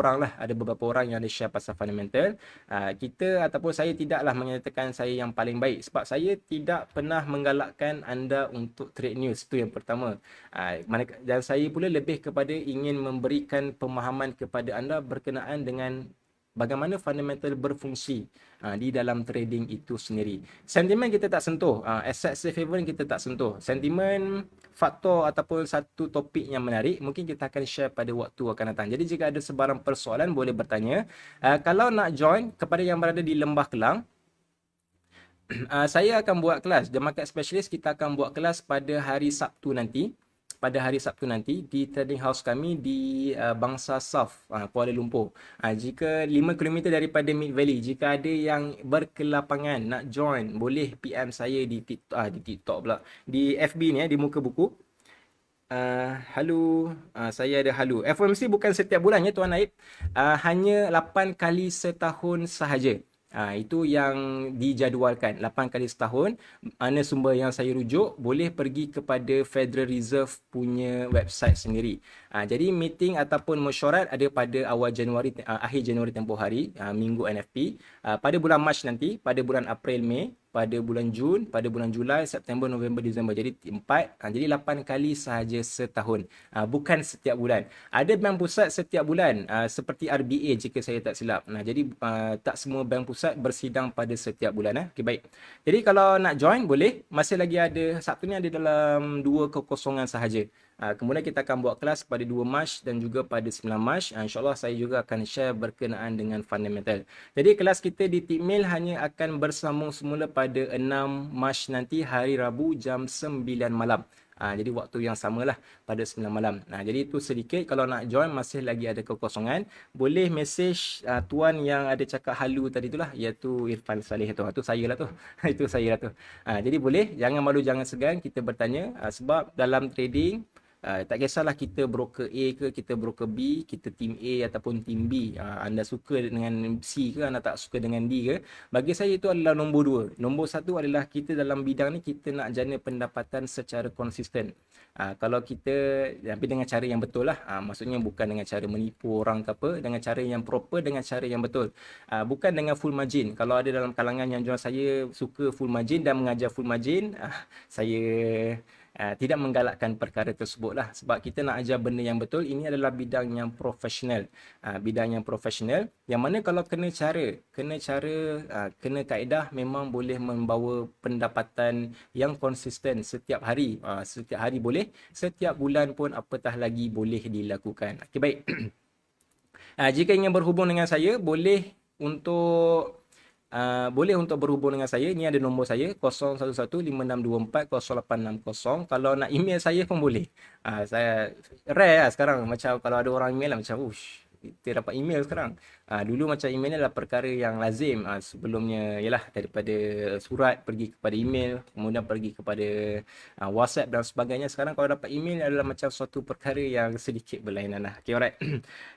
orang yang ada share pasal fundamental. Kita ataupun saya tidaklah menyatakan saya yang paling baik sebab saya tidak pernah menggalakkan anda untuk trade news. Itu yang pertama. Dan saya pula lebih kepada ingin memberikan pemahaman kepada anda berkenaan dengan bagaimana fundamental berfungsi di dalam trading itu sendiri. Sentimen kita tak sentuh. Asset safe haven kita tak sentuh. Sentimen, faktor ataupun satu topik yang menarik mungkin kita akan share pada waktu akan datang. Jadi jika ada sebarang persoalan boleh bertanya. Kalau nak join kepada yang berada di Lembah Kelang, saya akan buat kelas. The Market Specialist kita akan buat kelas pada hari Sabtu nanti. Di trading house kami di Bangsa South, Kuala Lumpur. Jika 5 km daripada Mid Valley, jika ada yang berkelapangan nak join, boleh PM saya di TikTok pula. Di FB ni, di muka buku. Halo, saya ada halo. FOMC bukan setiap bulan ya Tuan Naib. Hanya 8 kali setahun sahaja. Itu yang dijadualkan 8 kali setahun. Mana sumber yang saya rujuk, boleh pergi kepada Federal Reserve punya website sendiri. Jadi meeting ataupun mesyuarat ada pada awal Januari, akhir Januari tempoh hari, minggu NFP. Pada bulan Mac nanti, pada bulan April, Mei, pada bulan Jun, pada bulan Julai, September, November, Disember. Jadi 4, jadi 8 kali sahaja setahun. Bukan setiap bulan. Ada bank pusat setiap bulan, seperti RBA jika saya tak silap. Jadi tak semua bank pusat bersidang pada setiap bulan. Okay, baik. Jadi kalau nak join boleh. Masih lagi ada, Sabtu ni ada dalam 2 kekosongan sahaja. Kemudian kita akan buat kelas pada 2 Mac dan juga pada 9 Mac. InsyaAllah saya juga akan share berkenaan dengan fundamental. Jadi kelas kita di Tikmil hanya akan bersambung semula pada 6 Mac nanti, hari Rabu jam 9 malam. Jadi waktu yang samalah pada 9 malam. Jadi itu sedikit. Kalau nak join masih lagi ada kekosongan. Boleh message tuan yang ada cakap halu tadi itulah, iaitu Irfan Saleh tu. Itu saya lah tu. Itu saya lah tu. Jadi boleh, jangan malu, jangan segan kita bertanya. Sebab dalam trading Tak kisahlah kita broker A ke, kita broker B, kita team A ataupun team B. Anda suka dengan C ke, anda tak suka dengan D ke. Bagi saya itu adalah nombor dua. Nombor satu adalah kita dalam bidang ni kita nak jana pendapatan secara konsisten. Kalau kita, tapi dengan cara yang betul lah. Maksudnya bukan dengan cara menipu orang ke apa, dengan cara yang proper, dengan cara yang betul. Bukan dengan full margin. Kalau ada dalam kalangan yang jual saya suka full margin dan mengajar full margin, saya tidak menggalakkan perkara tersebut lah, sebab kita nak ajar benda yang betul. Ini adalah bidang yang profesional, bidang yang profesional yang mana kalau kena cara, kena kaedah, memang boleh membawa pendapatan yang konsisten setiap hari. Setiap hari boleh, setiap bulan pun apatah lagi boleh dilakukan. Okey, baik. Jika ingin berhubung dengan saya, boleh untuk berhubung dengan saya. Ni ada nombor saya 011562400860. Kalau nak email saya pun boleh. Saya rare lah sekarang, macam kalau ada orang email lah macam ush, kita dapat email sekarang. Dulu macam email ni adalah perkara yang lazim. Sebelumnya ialah daripada surat pergi kepada email, kemudian pergi kepada WhatsApp dan sebagainya. Sekarang kalau dapat email adalah macam suatu perkara yang sedikit berlainan lah. Okay, alright.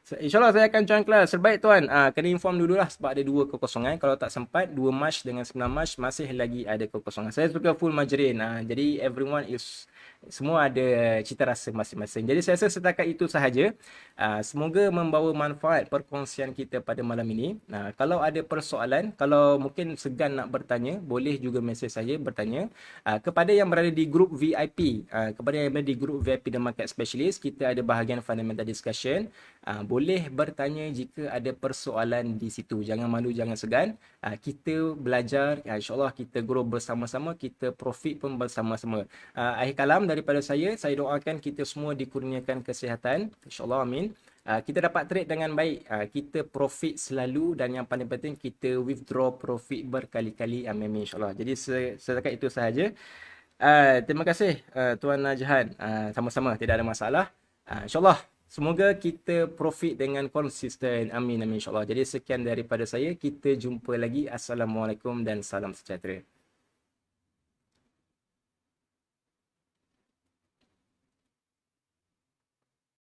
So, InsyaAllah saya akan join kelas. Terbaik tuan, kena inform dulu lah sebab ada 2 kekosongan. Kalau tak sempat, 2 Mac dengan 9 Mac masih lagi ada kekosongan. Saya suka full majrin. Jadi everyone is, semua ada cita rasa masing-masing. Jadi saya rasa setakat itu sahaja. Semoga membawa manfaat perkongsian kita pada malam ini. Kalau ada persoalan, kalau mungkin segan nak bertanya, boleh juga mesej saya bertanya. Kepada yang berada di grup VIP, The Market Specialist, kita ada bahagian fundamental discussion. Boleh bertanya jika ada persoalan di situ. Jangan malu, jangan segan. Kita belajar, insyaAllah kita grow bersama-sama, kita profit pun bersama-sama. Akhir kalam daripada saya doakan kita semua dikurniakan kesihatan, insyaAllah, amin. Kita dapat trade dengan baik, kita profit selalu, dan yang paling penting kita withdraw profit berkali-kali, amin, insyaAllah. Jadi setakat itu sahaja. Terima kasih Tuan Jahan, sama-sama, tidak ada masalah. InsyaAllah semoga kita profit dengan konsisten, amin, insyaAllah. Jadi sekian daripada saya, kita jumpa lagi. Assalamualaikum dan salam sejahtera.